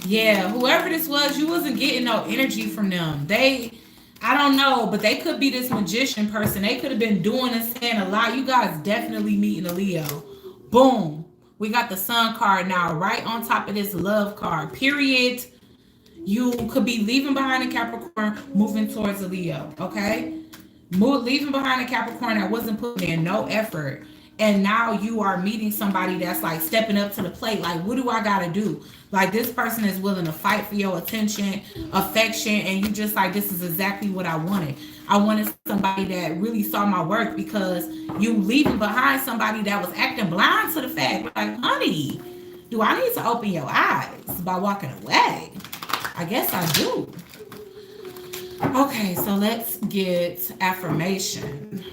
Yeah, whoever this was, you wasn't getting no energy from them. I don't know, but they could be this magician person. They could have been doing and saying a lot. You guys definitely meeting a Leo. Boom. We got the Sun card now, right on top of this love card. Period. You could be leaving behind a Capricorn, moving towards a Leo, okay? Leaving behind a Capricorn that wasn't putting in no effort. And now you are meeting somebody that's like stepping up to the plate. Like, what do I got to do? Like, this person is willing to fight for your attention, affection, and you just like, this is exactly what I wanted. I wanted somebody that really saw my worth, because you leaving behind somebody that was acting blind to the fact, like, honey, do I need to open your eyes by walking away? I guess I do. Okay, so let's get affirmation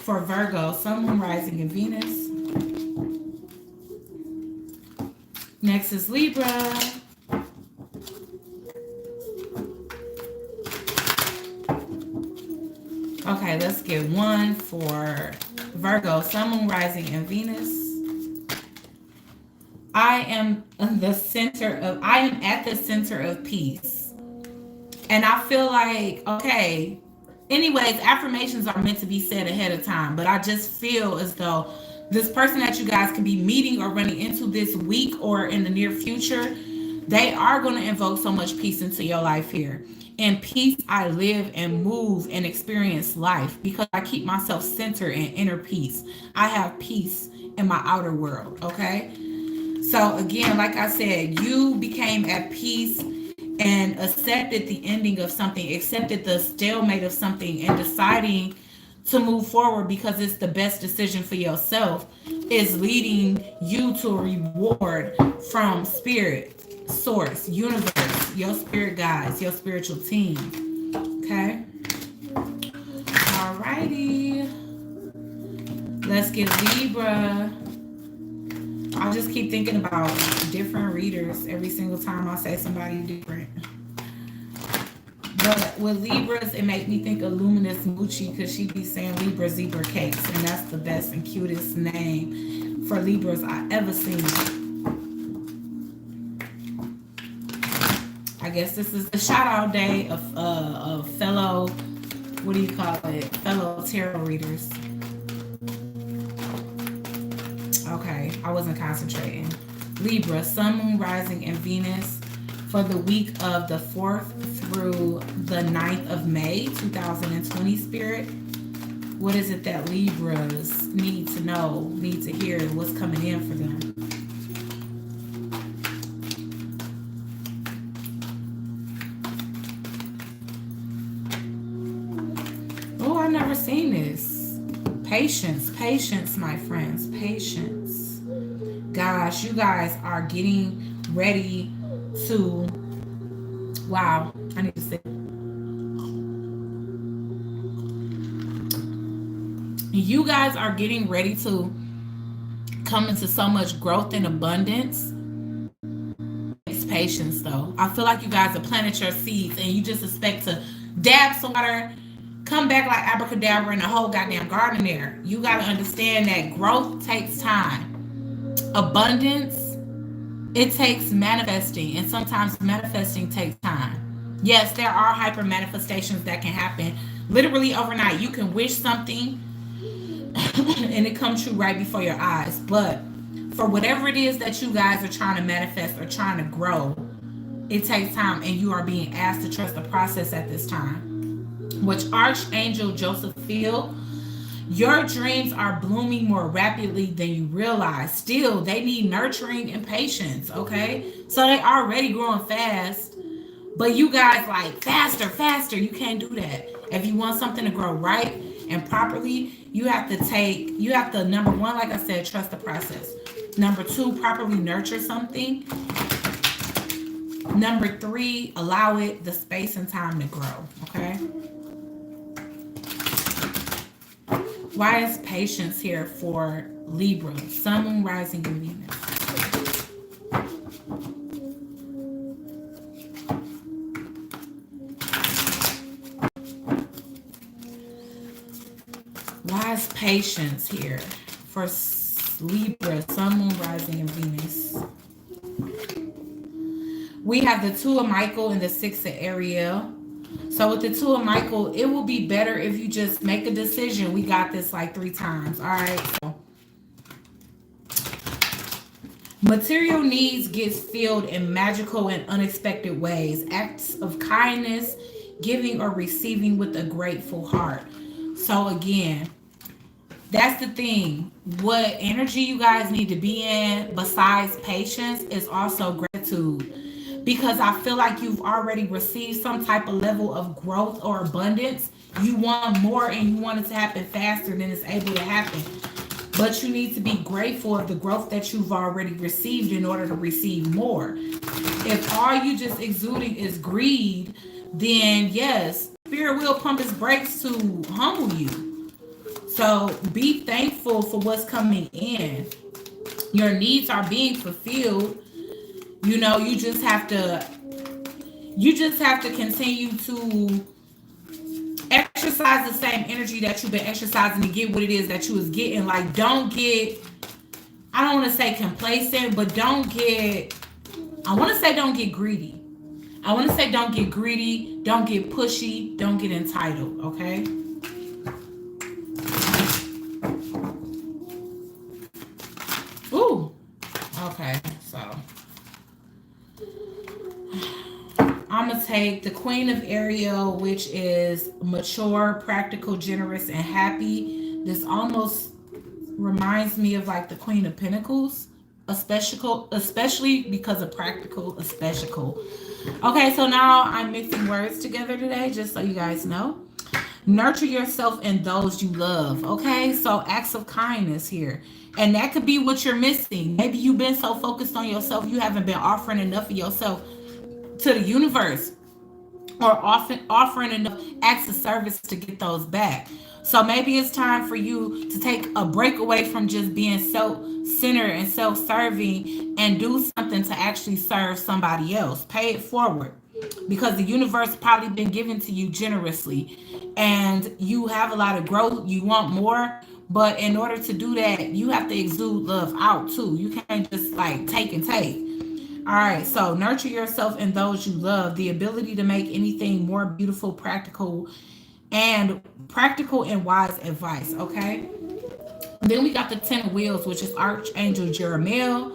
for Virgo, Sun, Moon, Rising, and Venus. Next is Libra. Okay, let's get one for Virgo, Sun, Moon, Rising, and Venus. I am at the center of peace. And I feel like, okay, anyways, affirmations are meant to be said ahead of time, but I just feel as though this person that you guys can be meeting or running into this week or in the near future, they are going to invoke so much peace into your life here. In peace, I live and move and experience life because I keep myself centered in inner peace. I have peace in my outer world, okay? So again, like I said, you became at peace and accepted the ending of something, accepted the stalemate of something, and deciding to move forward because it's the best decision for yourself is leading you to a reward from spirit, source, universe, your spirit guides, your spiritual team. Okay? Alrighty. Let's get Libra. I just keep thinking about different readers every single time I say somebody different. But with Libras, it makes me think of Luminous Moochie because she be saying Libra Zebra Cakes, and that's the best and cutest name for Libras I ever seen. I guess this is a shout out day of fellow, what do you call it? Fellow tarot readers. Okay, I wasn't concentrating. Libra, Sun, Moon, Rising, and Venus for the week of the 4th through the 9th of May, 2020, Spirit. What is it that Libras need to know, need to hear, what's coming in for them? Oh, I've never seen this. Patience, patience, my friends, patience. Gosh, you guys are getting ready to, wow, I need to say, you guys are getting ready to come into so much growth and abundance. It's patience, though. I feel like you guys have planted your seeds and you just expect to dab some water, come back like abracadabra, and the whole goddamn garden there. You got to understand that growth takes time. Abundance, it takes manifesting, and sometimes manifesting takes time. Yes, there are hyper manifestations that can happen literally overnight. You can wish something and it comes true right before your eyes. But for whatever it is that you guys are trying to manifest or trying to grow, it takes time, and you are being asked to trust the process at this time. Which Archangel Joseph feel, your dreams are blooming more rapidly than you realize. Still, they need nurturing and patience, okay? So they already growing fast, but you guys like faster, faster. You can't do that. If you want something to grow right and properly, you have to, number one, like I said, trust the process. Number two, properly nurture something. Number three, allow it the space and time to grow, okay? Why is patience here for Libra, Sun, Moon, Rising, and Venus? Why is patience here for Libra, Sun, Moon, Rising, and Venus? We have the Two of Michael and the Six of Ariel. So with the Two of Michael, it will be better if you just make a decision. We got this like 3 times. All right. So material needs gets filled in magical and unexpected ways. Acts of kindness, giving or receiving with a grateful heart. So again, that's the thing. What energy you guys need to be in besides patience is also gratitude. Because I feel like you've already received some type of level of growth or abundance You want more and you want it to happen faster than it's able to happen. But you need to be grateful of the growth that you've already received in order to receive more. If all you just exuding is greed, then yes, Spirit will pump its brakes to humble you. So be thankful for what's coming in. Your needs are being fulfilled. You know, you just have to continue to exercise the same energy that you've been exercising to get what it is that you was getting. Like, don't get, I don't want to say complacent, but don't get greedy. I want to say don't get greedy, don't get pushy, don't get entitled, okay? Ooh, okay, so I'm going to take the Queen of Ariel, which is mature, practical, generous, and happy. This almost reminds me of like the Queen of Pentacles, especially because of practical, especially. Okay, so now I'm mixing words together today, just so you guys know. Nurture yourself and those you love. Okay, so acts of kindness here. And that could be what you're missing. Maybe you've been so focused on yourself, you haven't been offering enough of yourself to the universe, or often offering enough acts of service to get those back. So maybe it's time for you to take a break away from just being self-centered and self-serving and do something to actually serve somebody else. Pay it forward, because the universe probably been given to you generously and you have a lot of growth. You want more, but in order to do that, you have to exude love out too. You can't just like take and take. All right, so nurture yourself and those you love. The ability to make anything more beautiful, practical and wise advice. Okay. Then we got the Ten of Wheels, which is Archangel Jeremiah.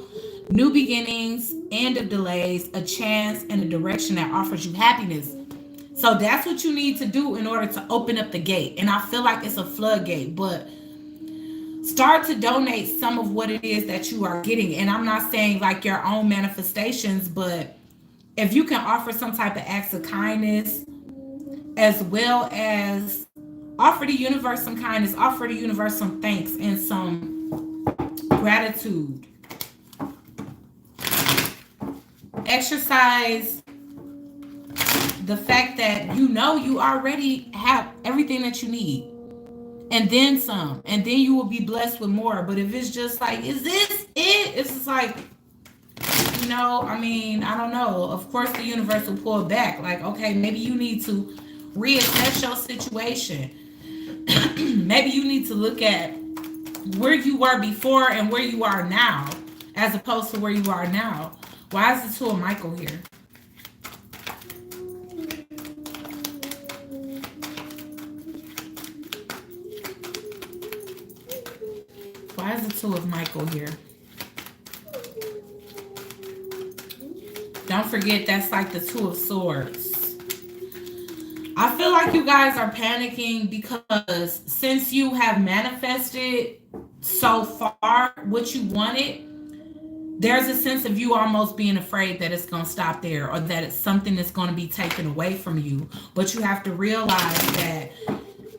New beginnings, end of delays, a chance, and a direction that offers you happiness. So that's what you need to do in order to open up the gate. And I feel like it's a floodgate, but start to donate some of what it is that you are getting. And I'm not saying like your own manifestations, but if you can offer some type of acts of kindness, as well as offer the universe some kindness, offer the universe some thanks and some gratitude. Exercise the fact that you already have everything that you need, and then some, and then you will be blessed with more. But if it's just like, is this it? It's just like, I mean, I don't know. Of course, the universe will pull back. Like, okay, maybe you need to reassess your situation. Maybe you need to look at where you were before and where you are now, as opposed to where you are now. Why is the Two of Michael here? Why is the Two of Michael here? Don't forget, that's like the Two of Swords. I feel like you guys are panicking because since you have manifested so far what you wanted, there's a sense of you almost being afraid that it's going to stop there, or that it's something that's going to be taken away from you. But you have to realize that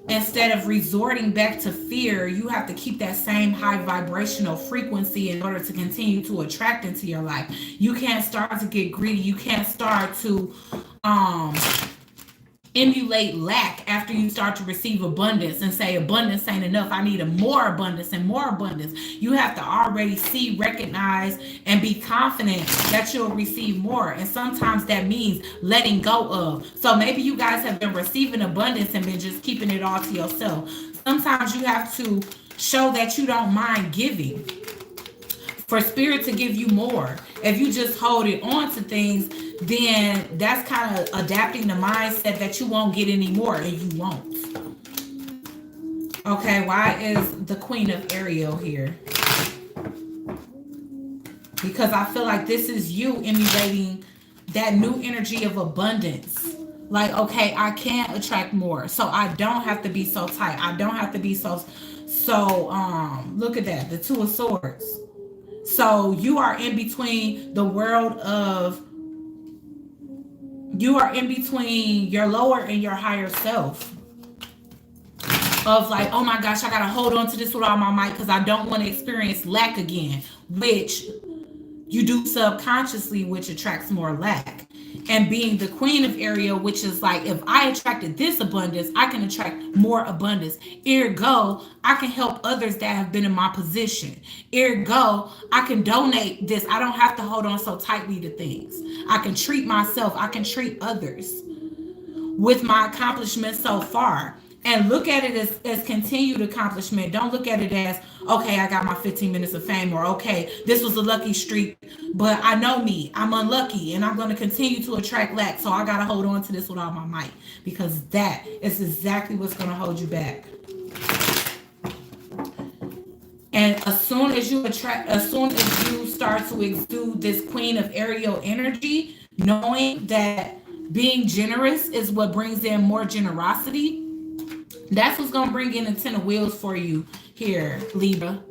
instead of resorting back to fear, you have to keep that same high vibrational frequency in order to continue to attract into your life. You can't start to get greedy. You can't start to emulate lack after you start to receive abundance and say abundance ain't enough. I need a more abundance and more abundance. You have to already see, recognize, and be confident that you'll receive more. And sometimes that means letting go of. So maybe you guys have been receiving abundance and been just keeping it all to yourself. Sometimes you have to show that you don't mind giving for spirit to give you more. If you just hold it on to things, then that's kind of adapting the mindset that you won't get any more, and you won't. Okay, why is the Queen of Ariel here? Because I feel like this is you emulating that new energy of abundance. Like, okay, I can attract more, so I don't have to be so tight. I don't have to be so look at that, the Two of Swords. So you are in between the world of, you are in between your lower and your higher self. of like, oh my gosh, I gotta hold on to this with all my might because I don't want to experience lack again, which you do subconsciously, which attracts more lack. And being the queen of Ariel, which is like, if I attracted this abundance, I can attract more abundance. Ergo, I can help others that have been in my position. Ergo, I can donate this. I don't have to hold on so tightly to things. I can treat myself. I can treat others with my accomplishments so far. And look at it as continued accomplishment. Don't look at it as, okay, I got my 15 minutes of fame, or okay, this was a lucky streak, but I know me, I'm unlucky, and I'm going to continue to attract lack. So I got to hold on to this with all my might, because that is exactly what's going to hold you back. And as soon as you start to exude this Queen of Ariel energy, knowing that being generous is what brings in more generosity, that's what's going to bring in the 10 of wheels for you here, Libra.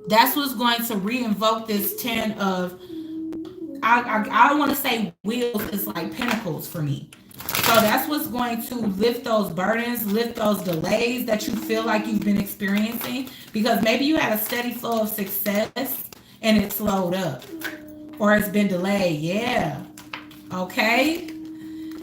That's what's going to re-invoke this 10 of, I don't want to say wheels, it's like pentacles for me. So that's what's going to lift those burdens, lift those delays that you feel like you've been experiencing. Because maybe you had a steady flow of success and it slowed up. Or it's been delayed. Yeah. Okay.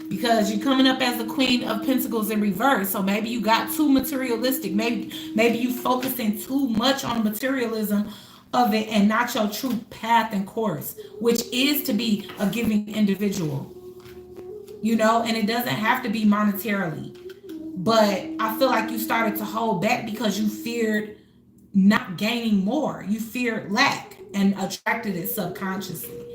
Because you're coming up as the Queen of Pentacles in reverse. So maybe you got too materialistic. Maybe you focusing too much on the materialism of it and not your true path and course, which is to be a giving individual. You know, and it doesn't have to be monetarily. But I feel like you started to hold back because you feared not gaining more. You feared lack and attracted it subconsciously.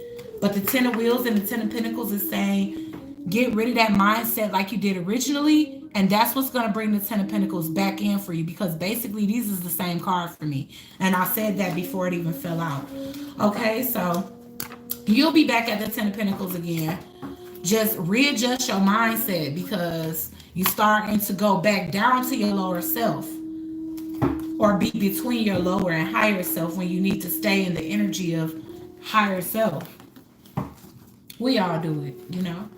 But the 10 of wheels and the 10 of pentacles is saying, get rid of that mindset like you did originally, and that's what's going to bring the 10 of pentacles back in for you, because basically these is the same card for me, and I said that before it even fell out. Okay, so you'll be back at the 10 of pentacles again. Just readjust your mindset, because you starting to go back down to your lower self, or be between your lower and higher self when you need to stay in the energy of higher self. We all do it, you know.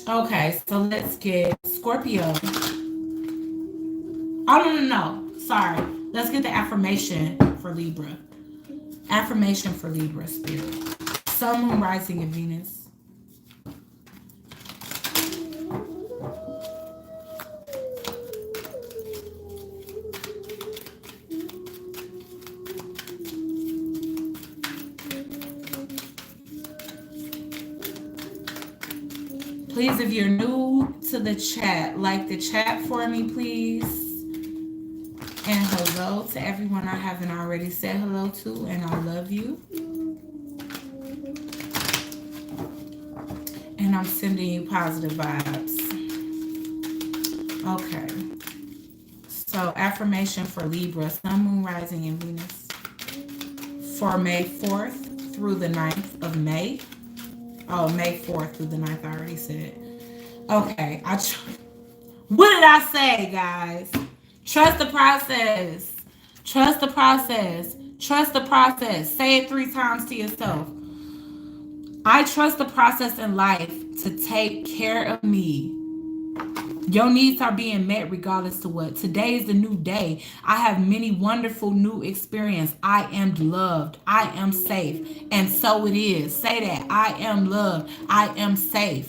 Okay, so let's get Scorpio. Oh, no. Sorry. Let's get the affirmation for Libra. Affirmation for Libra, Spirit. Sun, Moon, Rising, and Venus. Please, if you're new to the chat, like the chat for me, please. And hello to everyone I haven't already said hello to, and I love you. And I'm sending you positive vibes. Okay. So, affirmation for Libra, Sun, Moon, Rising, and Venus. For May 4th through the 9th of May. Oh, May 4th through the 9th, I already said. Okay, what did I say, guys? Trust the process. Trust the process. Trust the process. Say it 3 times to yourself. I trust the process in life to take care of me. Your needs are being met regardless to what. Today is the new day. I have many wonderful new experiences. I am loved. I am safe. And so it is. Say that. I am loved. I am safe.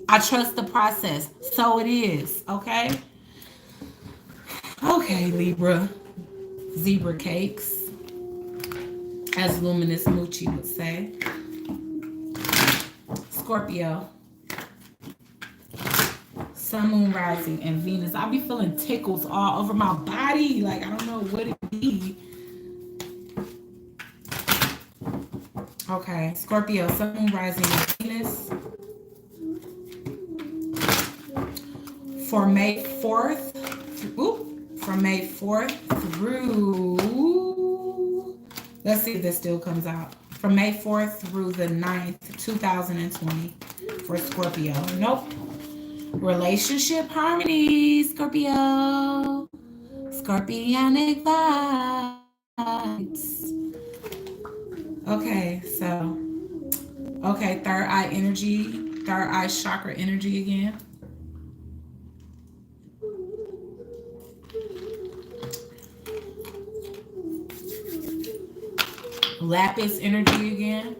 I trust the process. So it is. Okay? Okay, Libra. Zebra cakes. As Luminous Moochie would say. Scorpio. Sun, Moon, Rising, and Venus. I be feeling tickles all over my body. Like, I don't know what it be. Okay. Scorpio, Sun, Moon, Rising, and Venus. For May 4th. From May 4th through... Let's see if this still comes out. From May 4th through the 9th, 2020. For Scorpio. Nope. Relationship harmony, Scorpio. Scorpionic vibes. Okay, so. Okay, third eye energy. Third eye chakra energy again. Lapis energy again.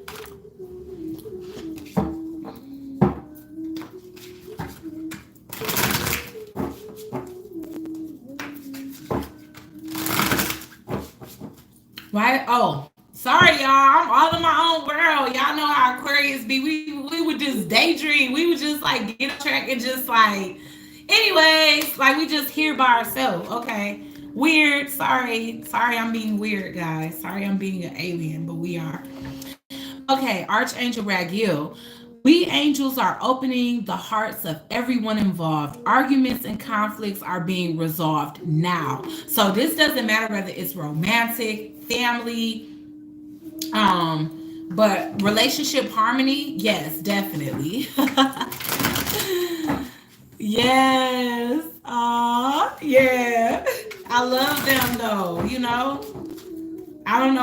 Why? Oh, sorry, y'all. I'm all in my own world. Y'all know how Aquarius be. We would just daydream. We would just like get on track and just like, anyways, like we just here by ourselves. Okay, weird. Sorry, I'm being weird, guys. Sorry, I'm being an alien, but we are. Okay, Archangel Raguel. We angels are opening the hearts of everyone involved. Arguments and conflicts are being resolved now. So this doesn't matter whether it's romantic, family, but relationship harmony, yes, definitely. Yes. Yeah. I love them though, you know. I don't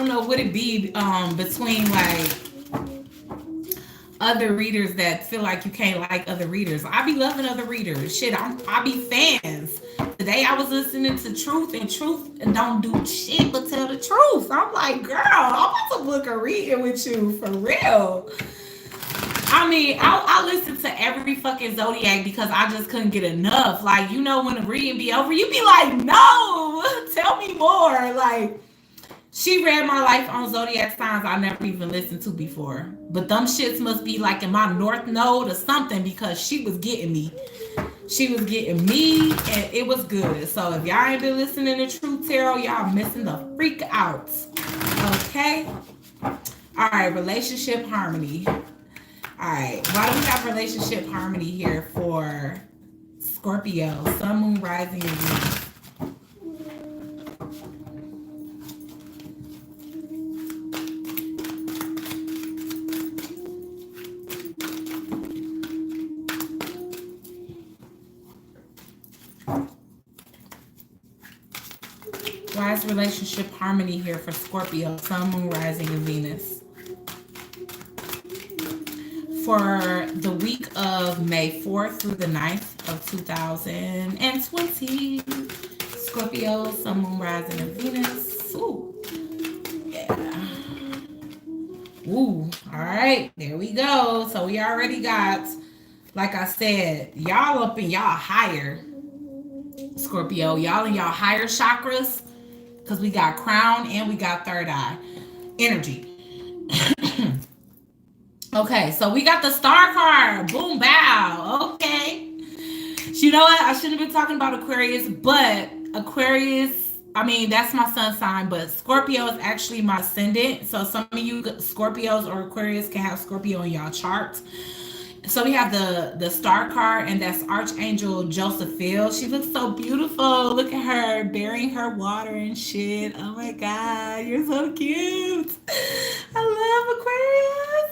know what it be between like other readers that feel like you can't like other readers. I be loving other readers. Shit, I be fans. Today I was listening to Truth, and Truth don't do shit but tell the truth. I'm like, girl, I'm about to book a reading with you for real. I mean, I listen to every fucking zodiac because I just couldn't get enough. Like, you know, when the reading be over, you be like, no, tell me more. Like, she read my life on zodiac signs I never even listened to before. But them shits must be like in my north node or something because she was getting me. She was getting me and it was good. So if y'all ain't been listening to True Tarot, y'all missing the freak out. Okay? All right, relationship harmony. All right, why do we have relationship harmony here for Scorpio, Sun, Moon, Rising, and Venus? Why is relationship harmony here for Scorpio, Sun, Moon, Rising, and Venus? For the week of May 4th through the 9th of 2020. Scorpio, Sun, Moon, Rising, and Venus. Ooh. Yeah. Ooh. All right. There we go. So we already got, like I said, y'all up in y'all higher, Scorpio. Y'all in y'all higher chakras. Because we got crown and we got third eye energy. Okay, so we got the star card. Boom, bow. Okay. You know what? I shouldn't have been talking about Aquarius, but Aquarius, I mean, that's my sun sign, but Scorpio is actually my ascendant. So some of you Scorpios or Aquarius can have Scorpio in y'all charts. So we have the star card, and that's Archangel Josephine. She looks so beautiful. Look at her bearing her water and shit. Oh my God, you're so cute. I love Aquarius.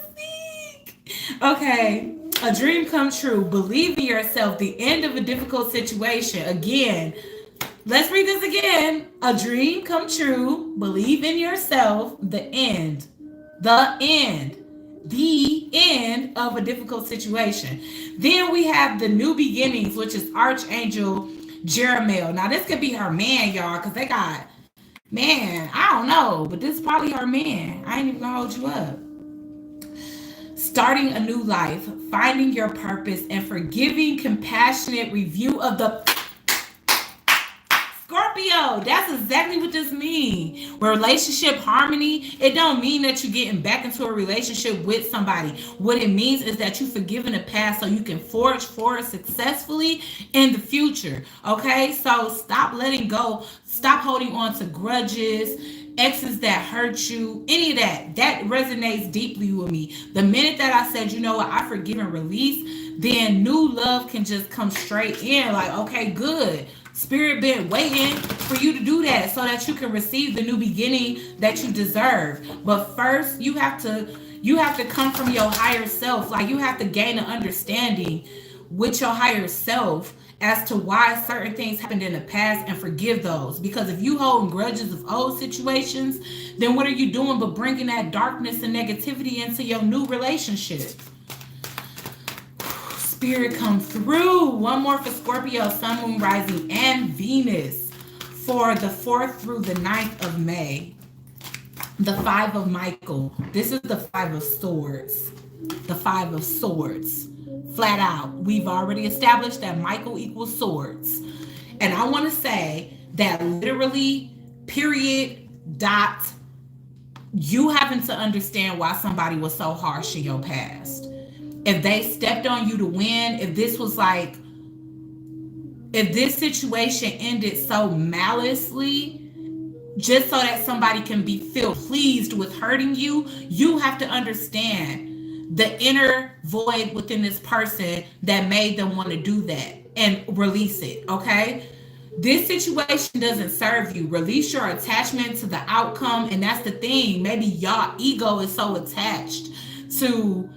Okay, a dream come true. Believe in yourself. The end of a difficult situation. Again, let's read this again. A dream come true. Believe in yourself. The end. The end of a difficult situation. Then we have the new beginnings, which is Archangel Jeremiah. Now this could be her man, y'all, because they got, man, I don't know, but this is probably her man. I ain't even gonna hold you up. Starting a new life, finding your purpose, and forgiving, compassionate review of the Scorpio. That's exactly what this means. Relationship harmony, it don't mean that you're getting back into a relationship with somebody. What it means is that you've forgiven the past so you can forge forward successfully in the future. Okay, so stop letting go. Stop holding on to grudges, exes that hurt you, any of that. That resonates deeply with me. The minute that I said, you know what, I forgive and release, then new love can just come straight in. Like, okay, good. Spirit been waiting for you to do that so that you can receive the new beginning that you deserve. But first, you have to come from your higher self. Like, you have to gain an understanding with your higher self as to why certain things happened in the past and forgive those. Because if you hold grudges of old situations, then what are you doing but bringing that darkness and negativity into your new relationship? Spirit come through. One more for Scorpio, Sun, Moon, Rising, and Venus for the 4th through the 9th of May. The Five of Michael. This is the Five of Swords. The Five of Swords. Flat out. We've already established that Michael equals swords. And I want to say that literally, period, dot, you having to understand why somebody was so harsh in your past. If they stepped on you to win, if this was like, if this situation ended so maliciously, just so that somebody can feel pleased with hurting you, you have to understand the inner void within this person that made them want to do that and release it, okay? This situation doesn't serve you. Release your attachment to the outcome. And that's the thing. Maybe y'all ego is so attached to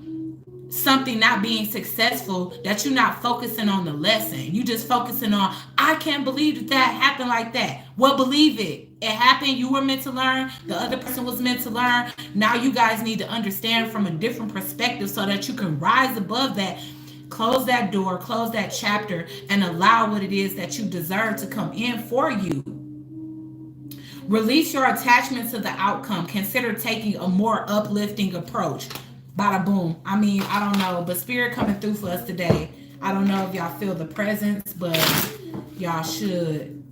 something not being successful that you're not focusing on the lesson. You just focusing on, I can't believe that that happened like that. Well, believe it. It happened. You were meant to learn. The other person was meant to learn. Now you guys need to understand from a different perspective so that you can rise above that. Close that door, close that chapter, and allow what it is that you deserve to come in for you. Release your attachment to the outcome. Consider taking a more uplifting approach. Bada boom. I mean, I don't know, but Spirit coming through for us today. I don't know if y'all feel the presence, but y'all should.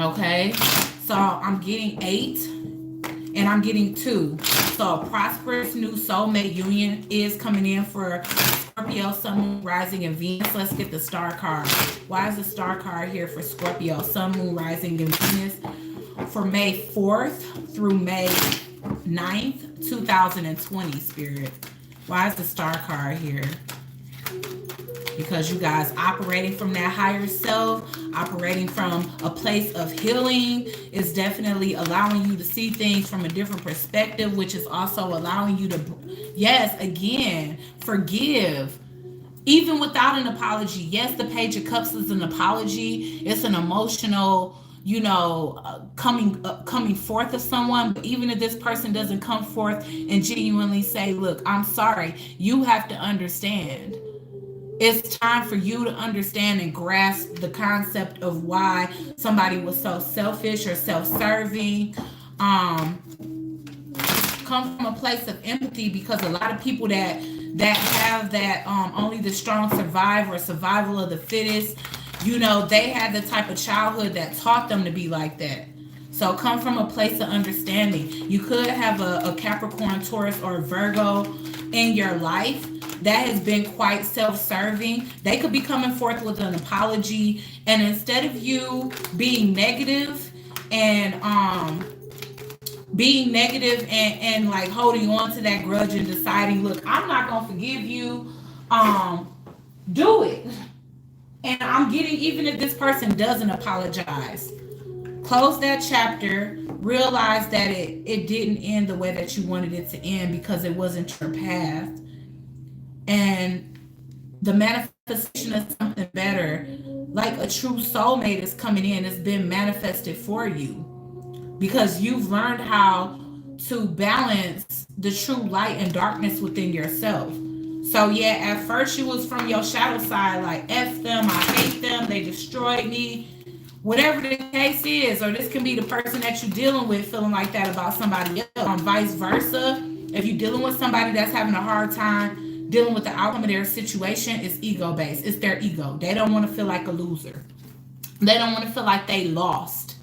Okay. So I'm getting 8 and I'm getting 2. So a prosperous new soulmate union is coming in for Scorpio, Sun, Moon, Rising, and Venus. Let's get the star card. Why is the star card here for Scorpio, Sun, Moon, Rising, and Venus for May 4th through May 9th, 2020, Spirit? Why is the star card here? Because you guys operating from that higher self, operating from a place of healing, is definitely allowing you to see things from a different perspective, which is also allowing you to, yes, again, forgive. Even without an apology. Yes, the Page of Cups is an apology. It's an emotional, coming forth of someone. But even if this person doesn't come forth and genuinely say, look, I'm sorry, you have to understand. It's time for you to understand and grasp the concept of why somebody was so selfish or self-serving. Come from a place of empathy, because a lot of people that have that only the strong survive, or survival of the fittest, they had the type of childhood that taught them to be like that. So come from a place of understanding. You could have a Capricorn, Taurus, or Virgo in your life that has been quite self-serving. They could be coming forth with an apology, and instead of you being negative and like holding on to that grudge and deciding, look, I'm not gonna forgive you, do it. And I'm getting, even if this person doesn't apologize, close that chapter, realize that it didn't end the way that you wanted it to end because it wasn't your path. And the manifestation of something better, like a true soulmate, is coming in. It's been manifested for you because you've learned how to balance the true light and darkness within yourself. So yeah, at first you was from your shadow side, like F them, I hate them, they destroyed me. Whatever the case is, or this can be the person that you're dealing with feeling like that about somebody else. Vice versa, if you're dealing with somebody that's having a hard time dealing with the outcome of their situation, is ego based. It's their ego. They don't want to feel like a loser. They don't want to feel like they lost.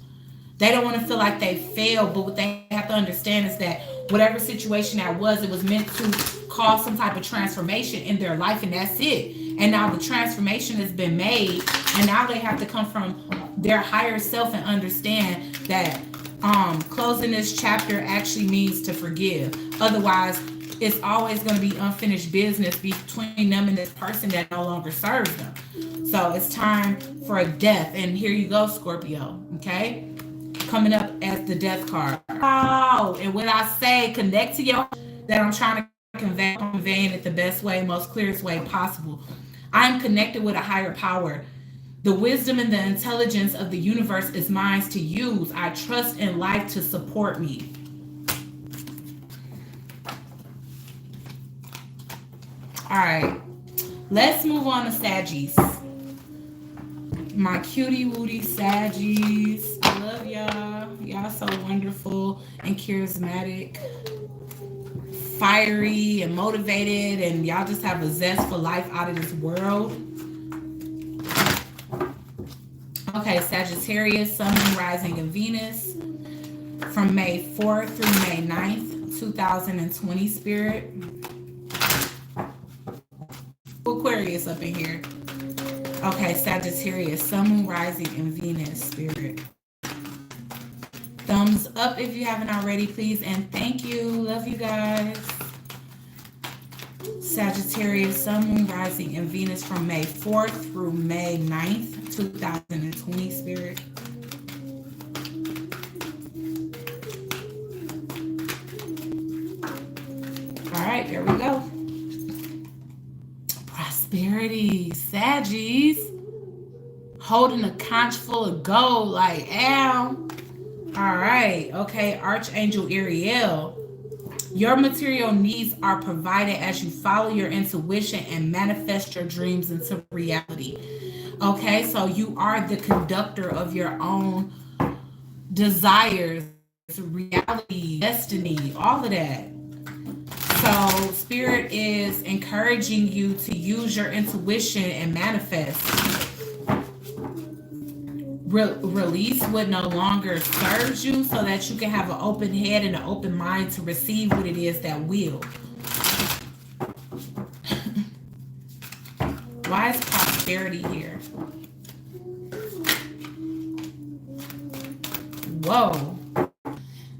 They don't want to feel like they failed. But what they have to understand is that whatever situation that was, it was meant to cause some type of transformation in their life, and that's it. And now the transformation has been made, and now they have to come from their higher self and understand that closing this chapter actually means to forgive. Otherwise, it's always going to be unfinished business between them and this person that no longer serves them. So it's time for a death. And here you go, Scorpio. Okay? Coming up as the death card. Oh, and when I say connect to your, that I'm trying to conveying it the best way, most clearest way possible. I'm connected with a higher power. The wisdom and the intelligence of the universe is mine to use. I trust in life to support me. All right, let's move on to Saggies. My cutie wootie Saggies. I love y'all. Y'all so wonderful and charismatic, fiery and motivated, and y'all just have a zest for life out of this world. Okay, Sagittarius, Sun, Moon, Rising, and Venus from May 4th through May 9th, 2020, Spirit. Aquarius up in here. Okay, Sagittarius, Sun, Moon, Rising, and Venus, Spirit. Thumbs up if you haven't already, please, and thank you. Love you guys. Sagittarius, Sun, Moon, Rising, and Venus from May 4th through May 9th, 2020, Spirit. All right, here we go. Prosperity, Saggies. Holding a conch full of gold, like, ow. All right, okay, Archangel Ariel. Your material needs are provided as you follow your intuition and manifest your dreams into reality. Okay, so you are the conductor of your own desires, reality, destiny, all of that. So Spirit is encouraging you to use your intuition and manifest. Release what no longer serves you so that you can have an open head and an open mind to receive what it is that will. Why is prosperity here? Whoa.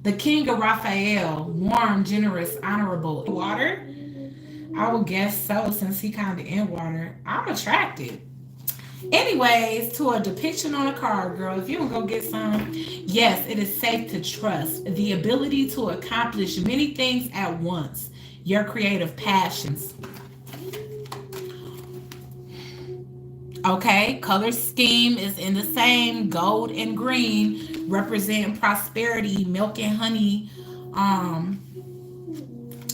The King of Raphael, warm, generous, honorable. Water? I would guess so, since he kind of in water. I'm attracted. Anyways, to a depiction on a card, girl, if you don't go get some, yes, it is safe to trust the ability to accomplish many things at once, your creative passions. Okay, color scheme is in the same, gold and green, representing prosperity, milk and honey.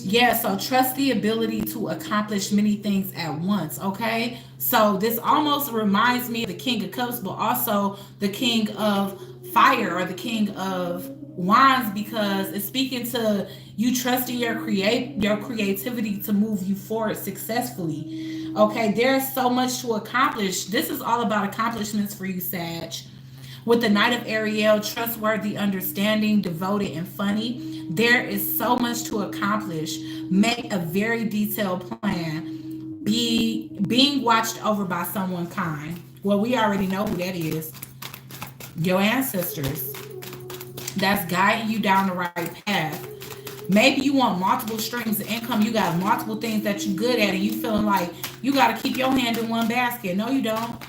Yeah, so trust the ability to accomplish many things at once, okay? So this almost reminds me of the King of Cups, but also the King of Fire or the King of Wands, because it's speaking to you trusting your creativity to move you forward successfully. Okay, there's so much to accomplish. This is all about accomplishments for you, Sag. With the Knight of Ariel, trustworthy, understanding, devoted, and funny. There is so much to accomplish. Make a very detailed plan. Being watched over by someone kind. Well, we already know who that is. Your ancestors. That's guiding you down the right path. Maybe you want multiple streams of income. You got multiple things that you're good at, and you feeling like you got to keep your hand in one basket. No, you don't.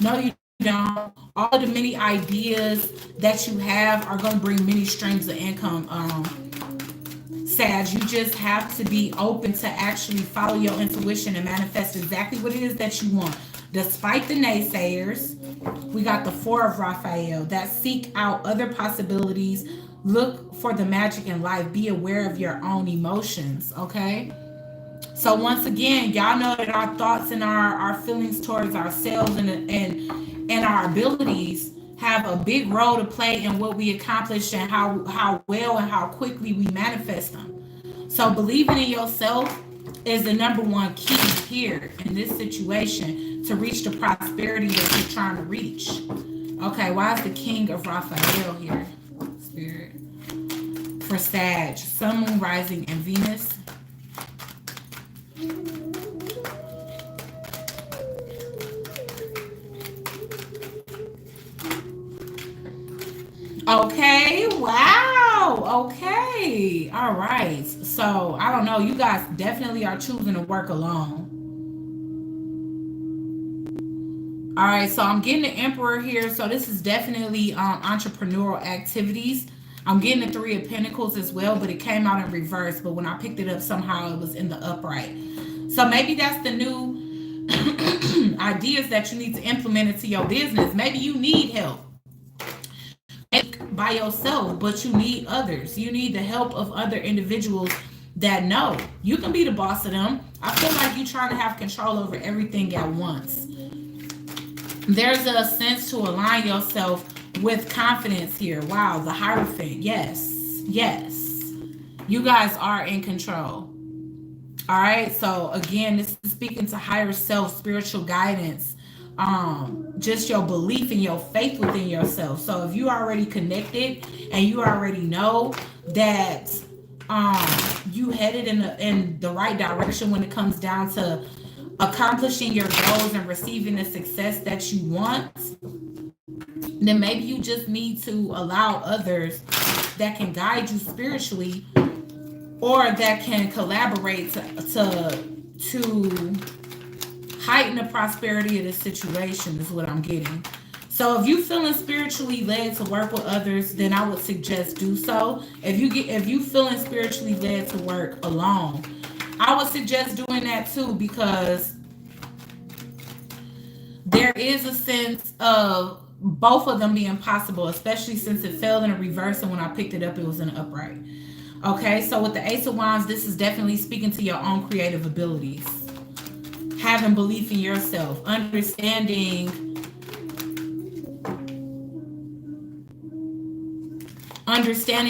No, you don't. All of the many ideas that you have are going to bring many streams of income. Sag, you just have to be open to actually follow your intuition and manifest exactly what it is that you want. Despite the naysayers, we got the Four of Raphael that seek out other possibilities. Look for the magic in life. Be aware of your own emotions, okay? So once again, y'all know that our thoughts and our feelings towards ourselves and our abilities have a big role to play in what we accomplish and how well and how quickly we manifest them. So believing in yourself is the number one key here in this situation to reach the prosperity that you're trying to reach. Okay, why is the King of Raphael here, Spirit? For Sag, Sun, Moon, Rising, and Venus. Okay, wow, okay, all right. So I don't know, you guys definitely are choosing to work alone. All right, so I'm getting the Emperor here. So this is definitely entrepreneurial activities. I'm getting the Three of Pentacles as well, but it came out in reverse. But when I picked it up, somehow it was in the upright. So maybe that's the new ideas that you need to implement into your business. Maybe you need help by yourself, but you need others. You need the help of other individuals that know. You can be the boss of them. I feel like you're trying to have control over everything at once. There's a sense to align yourself with confidence here. Wow, the Hierophant. Yes, yes. You guys are in control. All right. So again, this is speaking to higher self, spiritual guidance, just your belief and your faith within yourself. So if you already connected and you already know that you headed in the right direction when it comes down to accomplishing your goals and receiving the success that you want, then maybe you just need to allow others that can guide you spiritually or that can collaborate to heighten the prosperity of the situation is what I'm getting. So if you feeling spiritually led to work with others, then I would suggest do so. If you feeling spiritually led to work alone, I would suggest doing that too, because there is a sense of both of them being possible, especially since it fell in a reverse, and when I picked it up it was in an upright. Okay, so with the Ace of Wands, this is definitely speaking to your own creative abilities, having belief in yourself, understanding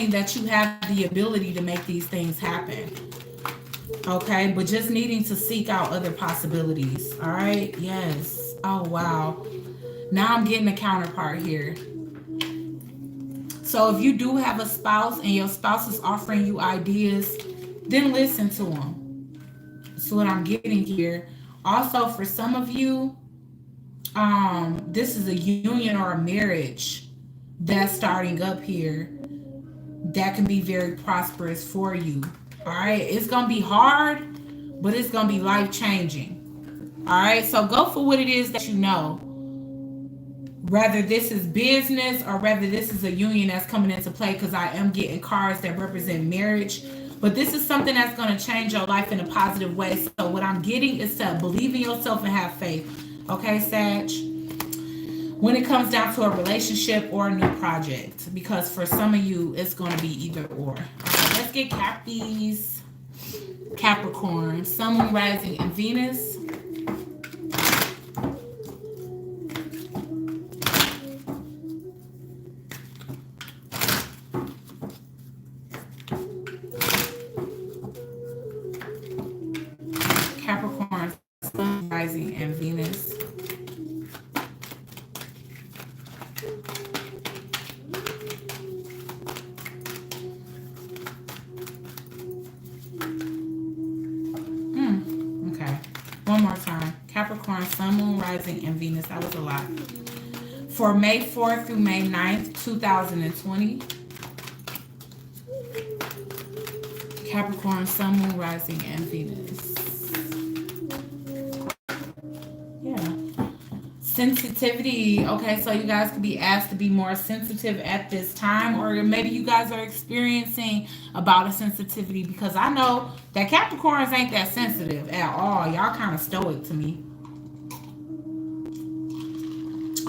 that you have the ability to make these things happen. Okay, but just needing to seek out other possibilities. All right, yes. Oh wow, now I'm getting a counterpart here. So if you do have a spouse and your spouse is offering you ideas, then listen to them. That's what I'm getting here. Also, for some of you, this is a union or a marriage that's starting up here that can be very prosperous for you. All right, it's gonna be hard, but it's gonna be life-changing. All right, so go for what it is that you know, whether this is business or whether this is a union that's coming into play, because I am getting cards that represent marriage. But this is something that's going to change your life in a positive way. So what I'm getting is to believe in yourself and have faith. Okay, Sag? When it comes down to a relationship or a new project. Because for some of you, it's going to be either or. Okay, let's get Cappies. Capricorn. Sun, Moon, Rising, and Venus. Capricorn, Sun, Rising, and Venus. Okay. One more time. Capricorn, Sun, Moon, Rising, and Venus. That was a lot. For May 4th through May 9th, 2020. Capricorn, Sun, Moon, Rising, and Venus. Yeah. Sensitivity. Okay, so you guys could be asked to be more sensitive at this time, or maybe you guys are experiencing about a sensitivity, because I know that Capricorns ain't that sensitive at all. Y'all kind of stoic to me.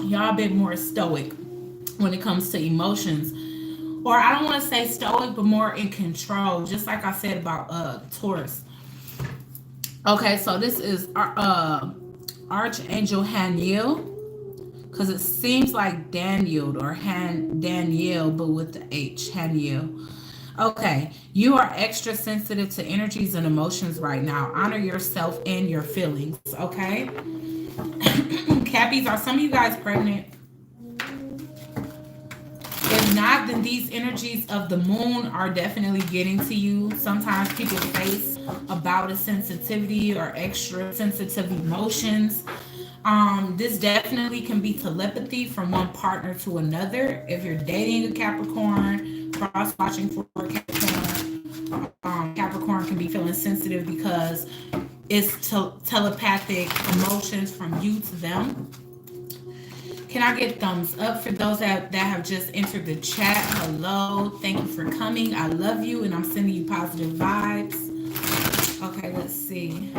Y'all a bit more stoic when it comes to emotions. Or I don't want to say stoic, but more in control. Just like I said about Taurus. Okay, so this is Archangel Haniel. Because it seems like Daniel or Daniel, but with the H. Haniel. Okay, you are extra sensitive to energies and emotions right now. Honor yourself and your feelings, okay? Cappies, are some of you guys pregnant? If not, then these energies of the moon are definitely getting to you. Sometimes people face about a sensitivity or extra sensitive emotions. This definitely can be telepathy from one partner to another. If you're dating a Capricorn, cross-watching for a Capricorn, Capricorn can be feeling sensitive because it's telepathic emotions from you to them. Can I get thumbs up for those that have just entered the chat? Hello. Thank you for coming. I love you, and I'm sending you positive vibes. Okay, let's see.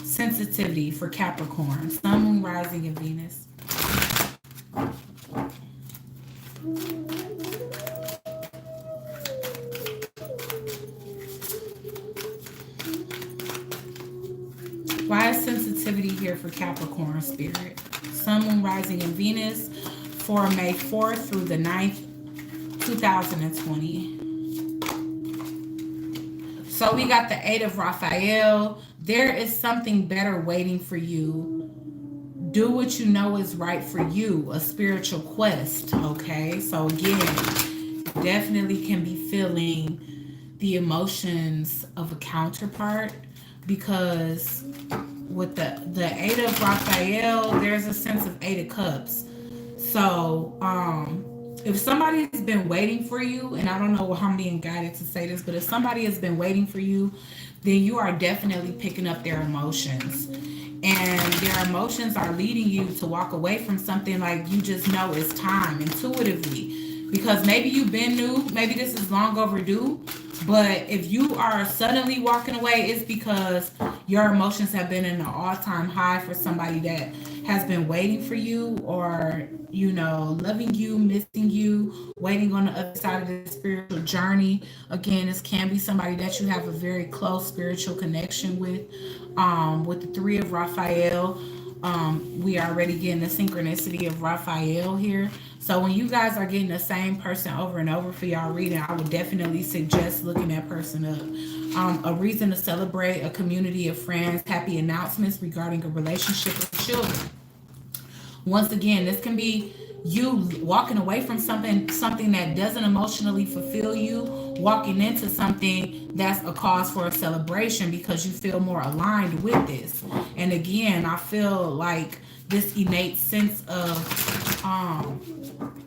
Sensitivity for Capricorn. Sun, Moon, Rising, and Venus. Why is sensitivity here for Capricorn, Spirit? Sun, Moon, Rising, and Venus. for May 4th through the 9th, 2020. So we got the Eight of Raphael. There is something better waiting for you. Do what you know is right for you. A spiritual quest, okay? So again, definitely can be feeling the emotions of a counterpart, because with the Eight of Raphael, there's a sense of Eight of Cups. So if somebody has been waiting for you, and I don't know how I'm being guided to say this, but if somebody has been waiting for you, then you are definitely picking up their emotions. And their emotions are leading you to walk away from something like you just know it's time intuitively. Because maybe you've been new, maybe this is long overdue, but if you are suddenly walking away, it's because your emotions have been in an all-time high for somebody that has been waiting for you, or, you know, loving you, missing you, waiting on the other side of the spiritual journey. Again, this can be somebody that you have a very close spiritual connection with. With the Three of Raphael, we are already getting the synchronicity of Raphael here. So when you guys are getting the same person over and over for y'all reading, I would definitely suggest looking that person up. A reason to celebrate, a community of friends, happy announcements regarding a relationship with children. Once again, this can be you walking away from something that doesn't emotionally fulfill you, walking into something that's a cause for a celebration because you feel more aligned with this. And again, I feel like this innate sense of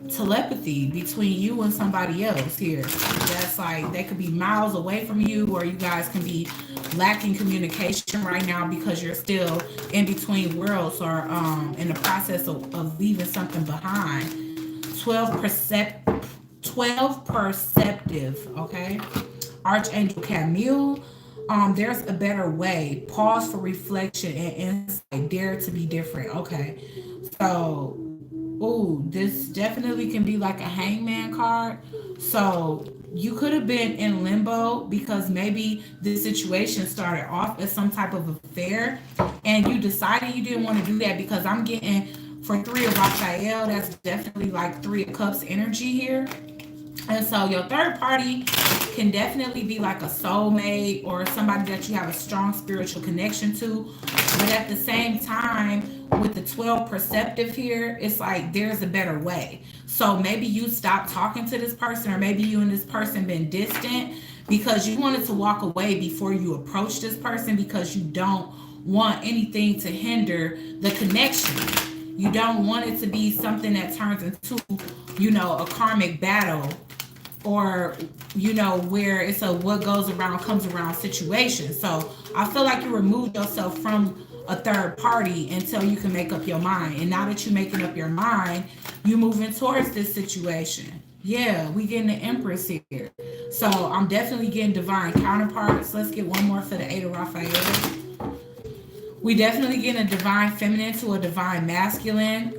telepathy between you and somebody else here. That's like they could be miles away from you, or you guys can be lacking communication right now because you're still in between worlds, or in the process of leaving something behind. 12 perceptive, okay? Archangel Camille. There's a better way. Pause for reflection and insight. Dare to be different. Okay. So, ooh, this definitely can be like a hangman card. So you could have been in limbo because maybe this situation started off as some type of affair and you decided you didn't want to do that, because I'm getting for Three of Raphael, that's definitely like Three of Cups energy here. And so your third party can definitely be like a soulmate or somebody that you have a strong spiritual connection to. But at the same time, with the 12 perceptive here, it's like there's a better way. So maybe you stopped talking to this person, or maybe you and this person been distant because you wanted to walk away before you approach this person, because you don't want anything to hinder the connection. You don't want it to be something that turns into, you know, a karmic battle, or, you know, where it's a what goes around comes around situation. So I feel like you removed yourself from a third party until you can make up your mind. And now that you're making up your mind, you're moving towards this situation. Yeah, we getting the Empress here. So I'm definitely getting divine counterparts. Let's get one more for the Eight of Raphael. We definitely get a divine feminine to a divine masculine.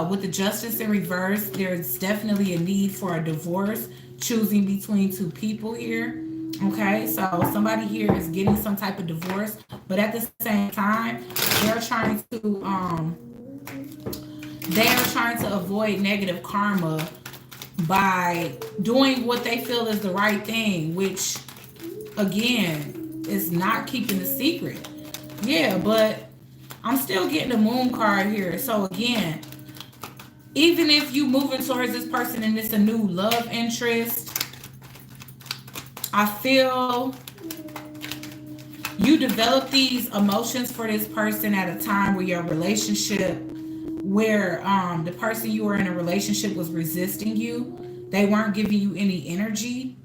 With the Justice in reverse, there's definitely a need for a divorce, choosing between two people here. Okay, so somebody here is getting some type of divorce, but at the same time, they're trying to avoid negative karma by doing what they feel is the right thing, which again is not keeping the secret. Yeah, but I'm still getting a moon card here. So again, even if you moving towards this person and it's a new love interest, I feel you develop these emotions for this person at a time where your relationship, where the person you were in a relationship was resisting you. They weren't giving you any energy.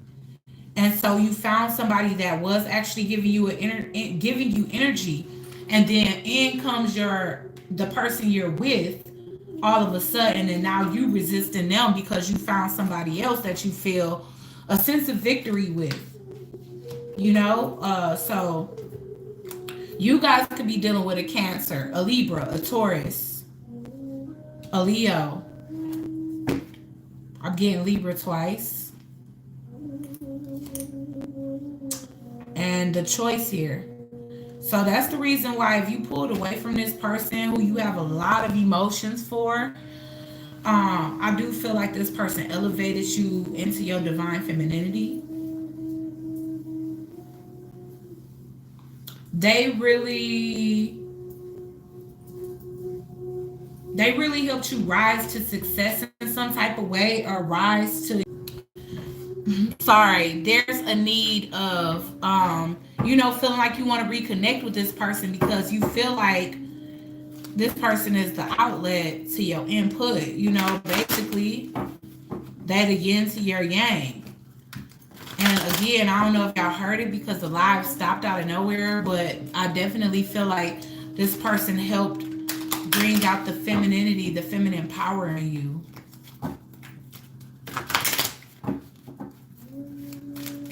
And so you found somebody that was actually giving you energy, and then in comes the person you're with all of a sudden, and now you resisting them because you found somebody else that you feel a sense of victory with. You know, so you guys could be dealing with a Cancer, a Libra, a Taurus, a Leo. I'm getting Libra twice. And the choice here. So that's the reason why if you pulled away from this person who you have a lot of emotions for, I do feel like this person elevated you into your divine femininity. They really helped you rise to success in some type of way, or rise to, sorry, there's a need of feeling like you want to reconnect with this person because you feel like this person is the outlet to your input, basically that yin to your yang. And again, I don't know if y'all heard it because the live stopped out of nowhere, but I definitely feel like this person helped bring out the femininity, the feminine power in you.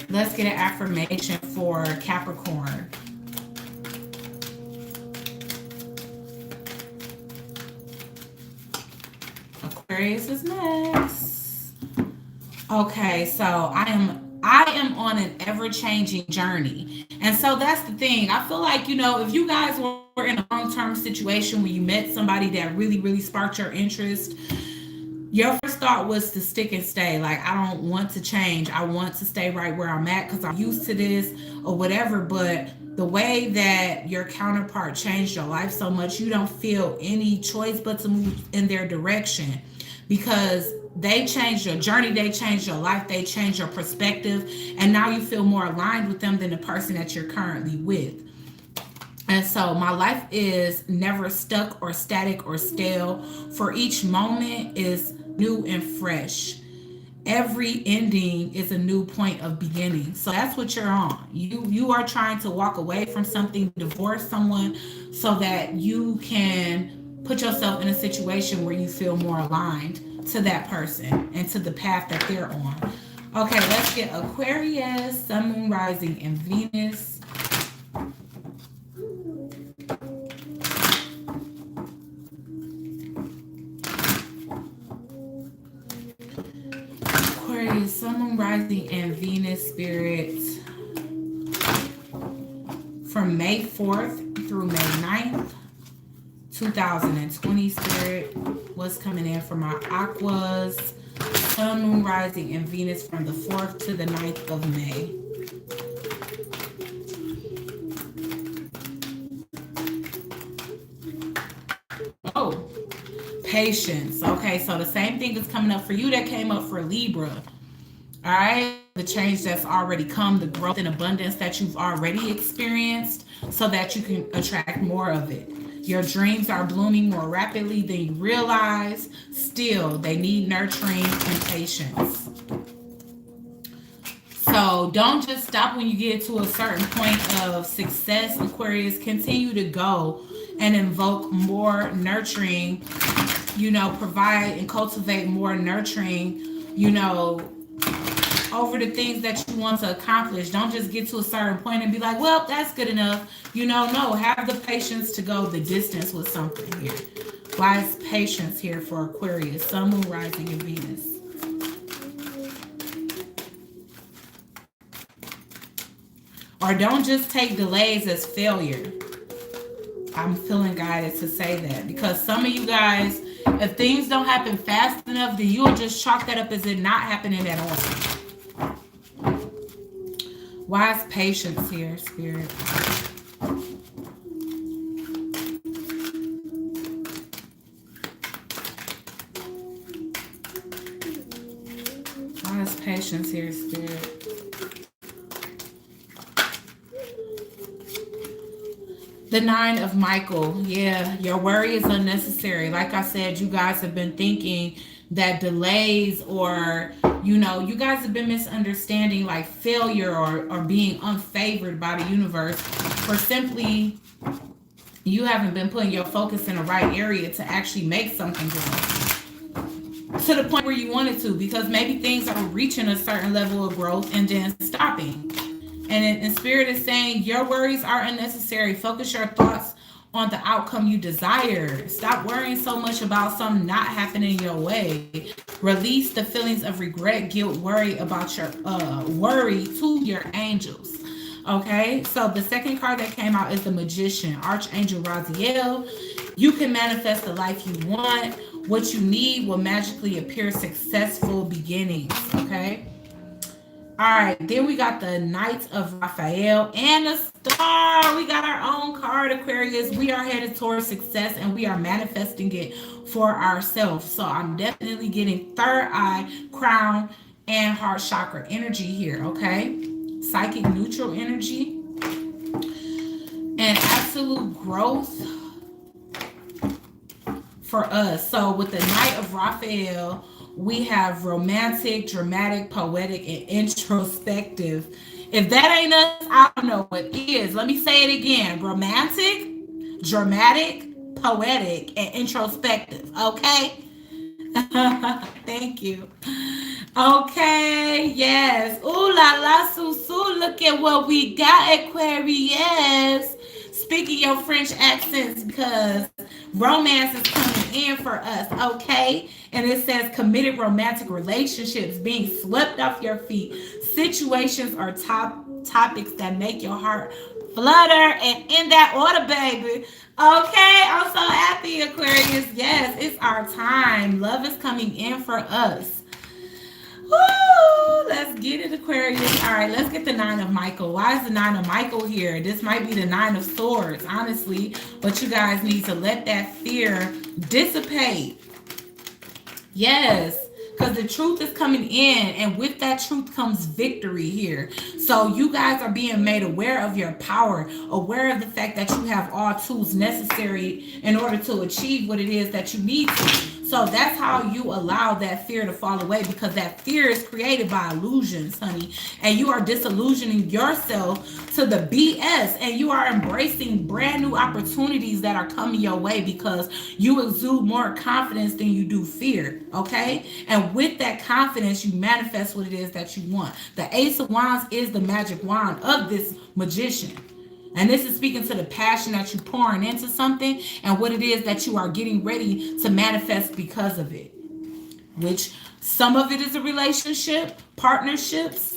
Let's get an affirmation for Capricorn. Aquarius is next. Okay, so I am on an ever-changing journey. And so that's the thing. I feel like, if you guys were in a long-term situation where you met somebody that really, really sparked your interest, your first thought was to stick and stay. Like, I don't want to change. I want to stay right where I'm at because I'm used to this or whatever. But the way that your counterpart changed your life so much, you don't feel any choice but to move in their direction, because they changed your journey, they changed your life, they changed your perspective, and now you feel more aligned with them than the person that you're currently with. And so my life is never stuck or static or stale, for each moment is new and fresh. Every ending is a new point of beginning. So that's what you're on. You are trying to walk away from something, divorce someone, so that you can put yourself in a situation where you feel more aligned to that person and to the path that they're on. Okay, let's get Aquarius, Sun, Moon, Rising, and Venus. Aquarius, Sun, Moon, Rising, and Venus, Spirit. From May 4th through May 9th, 2020, Spirit. What's coming in for my Aquas, Sun, Moon, Rising, and Venus from the 4th to the 9th of May. Oh, patience. Okay, so the same thing is coming up for you that came up for Libra. All right, the change that's already come, the growth and abundance that you've already experienced, so that you can attract more of it. Your dreams are blooming more rapidly than you realize. Still, they need nurturing and patience. So don't just stop when you get to a certain point of success, Aquarius. Continue to go and invoke more nurturing, provide and cultivate more nurturing, over the things that you want to accomplish. Don't just get to a certain point and be like, well, that's good enough. No, have the patience to go the distance with something here. Why is patience here for Aquarius, Sun, Moon, Rising, and Venus? Or don't just take delays as failure. I'm feeling guided to say that, because some of you guys, if things don't happen fast enough, then you'll just chalk that up as it not happening at all. Why is patience here, Spirit? Why is patience here, Spirit? The 9 of Michael. Yeah, your worry is unnecessary. Like I said, you guys have been thinking that delays, or you guys have been misunderstanding like failure or being unfavored by the universe, for simply you haven't been putting your focus in the right area to actually make something grow to the point where you want it to, because maybe things are reaching a certain level of growth and then stopping. And Spirit is saying your worries are unnecessary. Focus your thoughts on the outcome you desire. Stop worrying so much about something not happening your way. Release the feelings of regret, guilt, worry about your worry to your angels. Okay, so the second card that came out is the Magician, Archangel Raziel. You can manifest the life you want. What you need will magically appear, successful beginnings. Okay. All right, then we got the Knights of Raphael and the Star. We got our own card, Aquarius. We are headed towards success and we are manifesting it for ourselves. So I'm definitely getting third eye, crown, and heart chakra energy here, okay? Psychic neutral energy and absolute growth for us. So with the Knight of Raphael, we have romantic, dramatic, poetic, and introspective. If that ain't us, I don't know what is. Let me say it again. Romantic, dramatic, poetic, and introspective. Okay? Thank you. Okay, yes. Ooh la la, Susu. Look at what we got, Aquarius. Speaking your French accents because romance is coming in for us, okay? And it says committed romantic relationships, being swept off your feet, situations or topics that make your heart flutter, and in that order, baby. Okay, I'm so happy, Aquarius. Yes, it's our time. Love is coming in for us. Woo! Let's get it, Aquarius. All right, let's get the Nine of Michael. Why is the Nine of Michael here? This might be the Nine of Swords, honestly. But you guys need to let that fear dissipate. Yes, because the truth is coming in, and with that truth comes victory here. So you guys are being made aware of your power, aware of the fact that you have all tools necessary in order to achieve what it is that you need to. So that's how you allow that fear to fall away, because that fear is created by illusions, honey. And you are disillusioning yourself to the BS, and you are embracing brand new opportunities that are coming your way because you exude more confidence than you do fear, okay? And with that confidence, you manifest what it is that you want. The Ace of Wands is the magic wand of this magician. And this is speaking to the passion that you're pouring into something and what it is that you are getting ready to manifest because of it. Which some of it is a relationship, partnerships.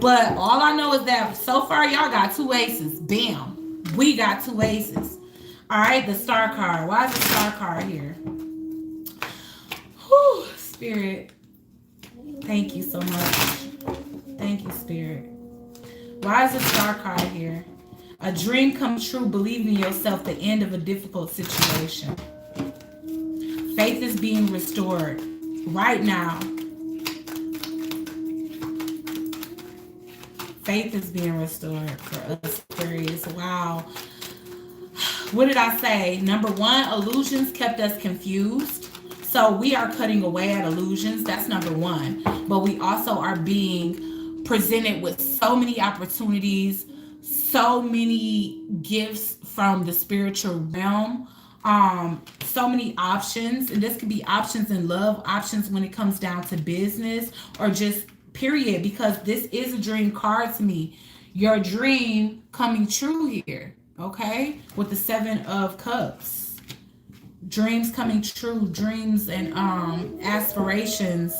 But all I know is that so far y'all got two aces. Bam. We got two aces. All right, the Star card. Why is the Star card here? Whew, Spirit. Thank you so much. Thank you, Spirit. Why is the Star card here? A dream come true, believe in yourself, the end of a difficult situation. Faith is being restored right now. Faith is being restored for us, Aquarius. Wow. What did I say? Number one, illusions kept us confused. So we are cutting away at illusions. That's number one. But we also are being presented with so many opportunities, so many gifts from the spiritual realm, so many options. And this could be options in love, options when it comes down to business, or just period, because this is a dream card to me. Your dream coming true here, okay? With the Seven of Cups. Dreams coming true, dreams and aspirations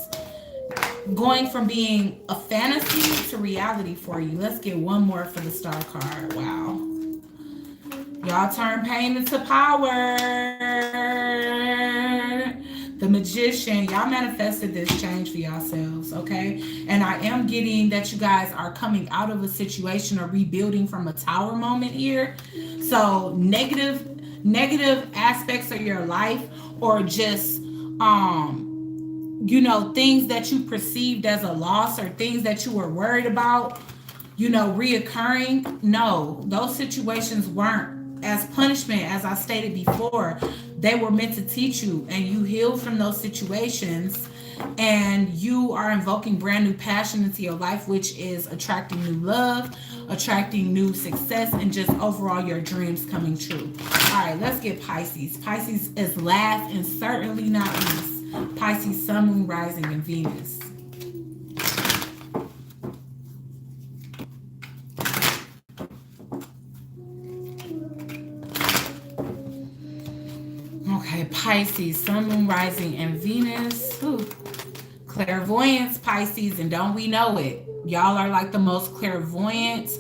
going from being a fantasy to reality for you. Let's get one more for the Star card. Wow. Y'all turn pain into power. The Magician. Y'all manifested this change for yourselves, okay? And I am getting that you guys are coming out of a situation or rebuilding from a tower moment here. So negative aspects of your life, or just things that you perceived as a loss, or things that you were worried about, reoccurring. No, those situations weren't as punishment, as I stated before. They were meant to teach you, and you healed from those situations, and you are invoking brand new passion into your life, which is attracting new love, attracting new success, and just overall your dreams coming true. All right, let's get Pisces. Pisces is last and certainly not least. Pisces, Sun, Moon, Rising, and Venus. Okay, Pisces, Sun, Moon, Rising, and Venus. Ooh. Clairvoyance, Pisces, and don't we know it? Y'all are like the most clairvoyant,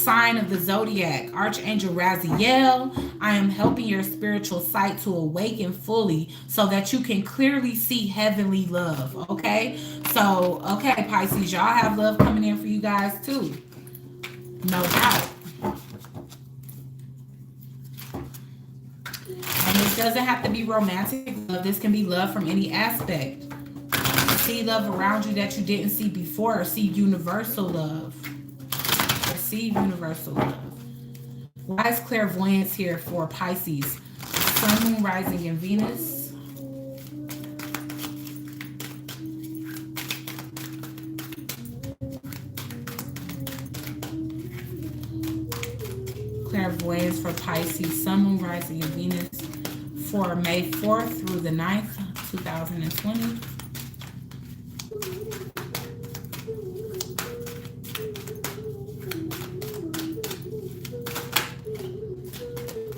sign of the zodiac, Archangel Raziel. I am helping your spiritual sight to awaken fully so that you can clearly see heavenly love. Okay, so okay, Pisces, y'all have love coming in for you guys too, no doubt. And this doesn't have to be romantic love. This can be love from any aspect. See love around you that you didn't see before, or see universal love. Receive universal love. Why is clairvoyance here for Pisces? Sun, Moon, Rising, and Venus. Clairvoyance for Pisces, Sun, Moon, Rising, and Venus for May 4th through the 9th, 2020.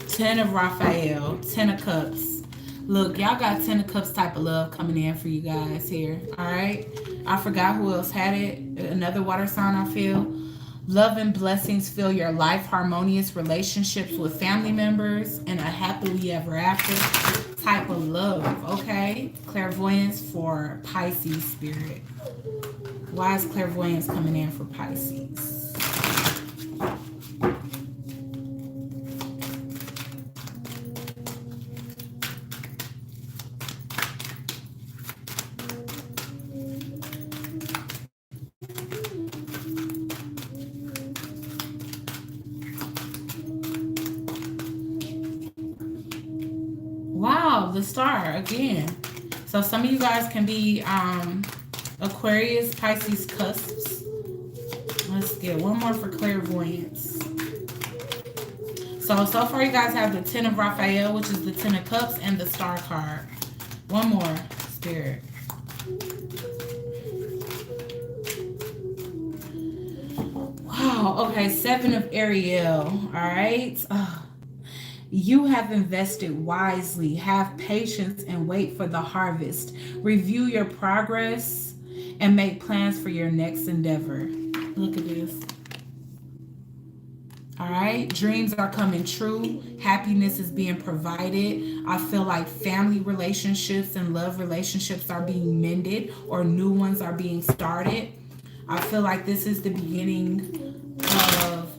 Ten of Raphael, Ten of Cups. Look, y'all got Ten of Cups type of love coming in for you guys here. All right. I forgot who else had it. Another water sign, I feel. Love and blessings fill your life. Harmonious relationships with family members and a happily ever after type of love. Okay. Clairvoyance for Pisces spirit. Why is clairvoyance coming in for Pisces? Wow, the star again. So some of you guys can be Aquarius, Pisces cusps. Let's get one more for clairvoyance. So far you guys have the Ten of Raphael, which is the Ten of Cups, and the Star card. One more, Spirit. Wow, okay, Seven of Ariel, all right. You have invested wisely. Have patience and wait for the harvest. Review your progress and make plans for your next endeavor. Look at this. All right. Dreams are coming true. Happiness is being provided. I feel like family relationships and love relationships are being mended, or new ones are being started. I feel like this is the beginning of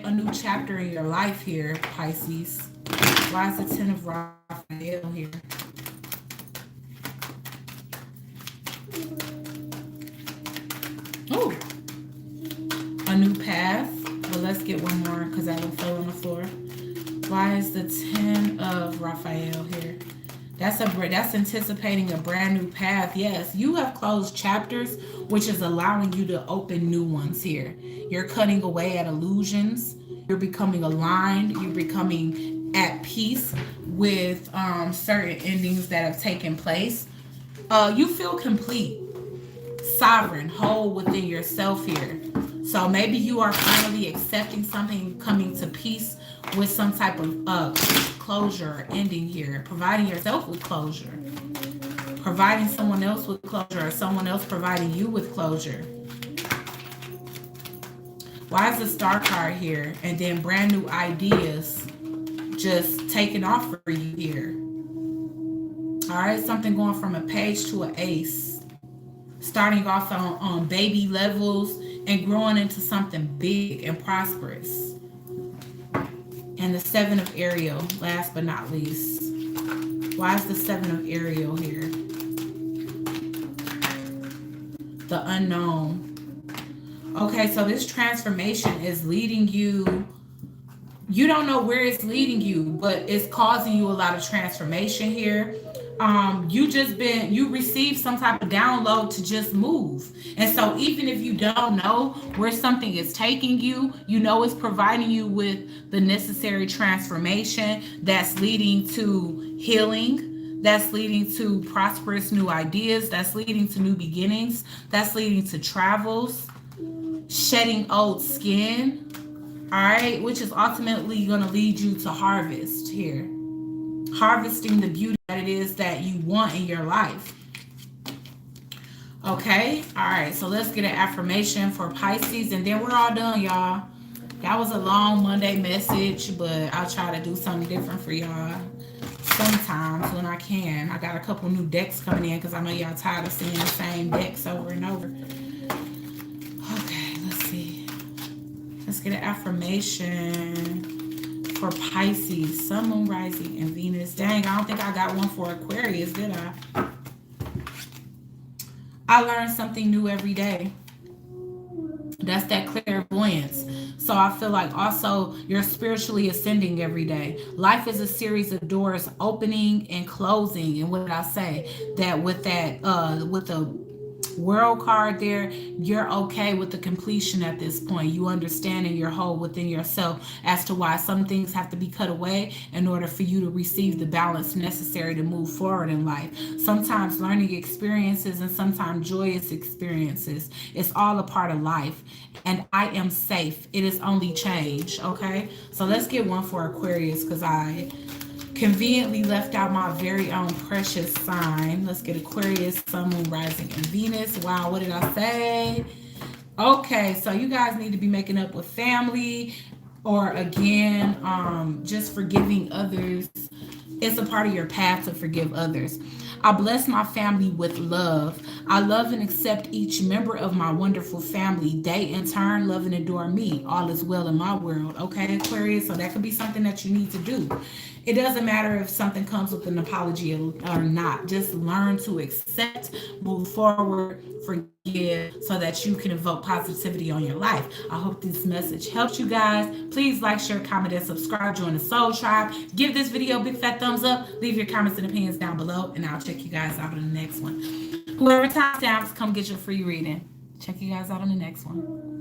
a new chapter in your life here, Pisces. Why is the Ten of Raphael here? Oh, a new path. Well, let's get one more because that one fell on the floor. Why is the Ten of Raphael here? That's anticipating a brand new path. Yes, you have closed chapters, which is allowing you to open new ones here. You're cutting away at illusions. You're becoming aligned. You're becoming at peace with certain endings that have taken place. You feel complete, sovereign, whole within yourself here. So maybe you are finally accepting something, coming to peace with some type of closure or ending here. Providing yourself with closure. Providing someone else with closure, or someone else providing you with closure. Why is the Star card here? And then brand new ideas just taking off for you here. All right, something going from a page to an ace. Starting off on baby levels and growing into something big and prosperous. And the Seven of Ariel, last but not least. Why is the Seven of Ariel here? The unknown. Okay, so this transformation is leading you. You don't know where it's leading you, but it's causing you a lot of transformation here. You received some type of download to just move. And so even if you don't know where something is taking you, you know it's providing you with the necessary transformation that's leading to healing, that's leading to prosperous new ideas, that's leading to new beginnings, that's leading to travels, shedding old skin, all right, which is ultimately going to lead you to harvest here. Harvesting the beauty that it is that you want in your life. Okay, all right, so let's get an affirmation for Pisces, and then we're all done, y'all. That was a long Monday message, but I'll try to do something different for y'all sometimes when I can. I got a couple new decks coming in because I know y'all tired of seeing the same decks over and over. Okay, let's see. Let's get an affirmation for Pisces, Sun, Moon, Rising, and Venus. Dang, I don't think I got one for Aquarius, did I? I learn something new every day. That's that clairvoyance. So I feel like also you're spiritually ascending every day. Life is a series of doors opening and closing. And what did I say? That with the world card there, you're okay with the completion at this point. You understand and you're whole within yourself as to why some things have to be cut away in order for you to receive the balance necessary to move forward in life. Sometimes learning experiences and sometimes joyous experiences. It's all a part of life. And I am safe. It is only change. Okay. So let's get one for Aquarius because I conveniently left out my very own precious sign. Let's get Aquarius, Sun, Moon, Rising, and Venus. Wow, what did I say? Okay, so you guys need to be making up with family, or again, just forgiving others. It's a part of your path to forgive others. I bless my family with love. I love and accept each member of my wonderful family. They, in turn, love and adore me. All is well in my world. Okay, Aquarius? So that could be something that you need to do. It doesn't matter if something comes with an apology or not. Just learn to accept, move forward, forgive, so that you can evoke positivity on your life. I hope this message helps you guys. Please like, share, comment, and subscribe. Join the Soul Tribe. Give this video a big fat thumbs up. Leave your comments and opinions down below, and I'll check you guys out on the next one. Whoever time stamps, come get your free reading. Check you guys out on the next one.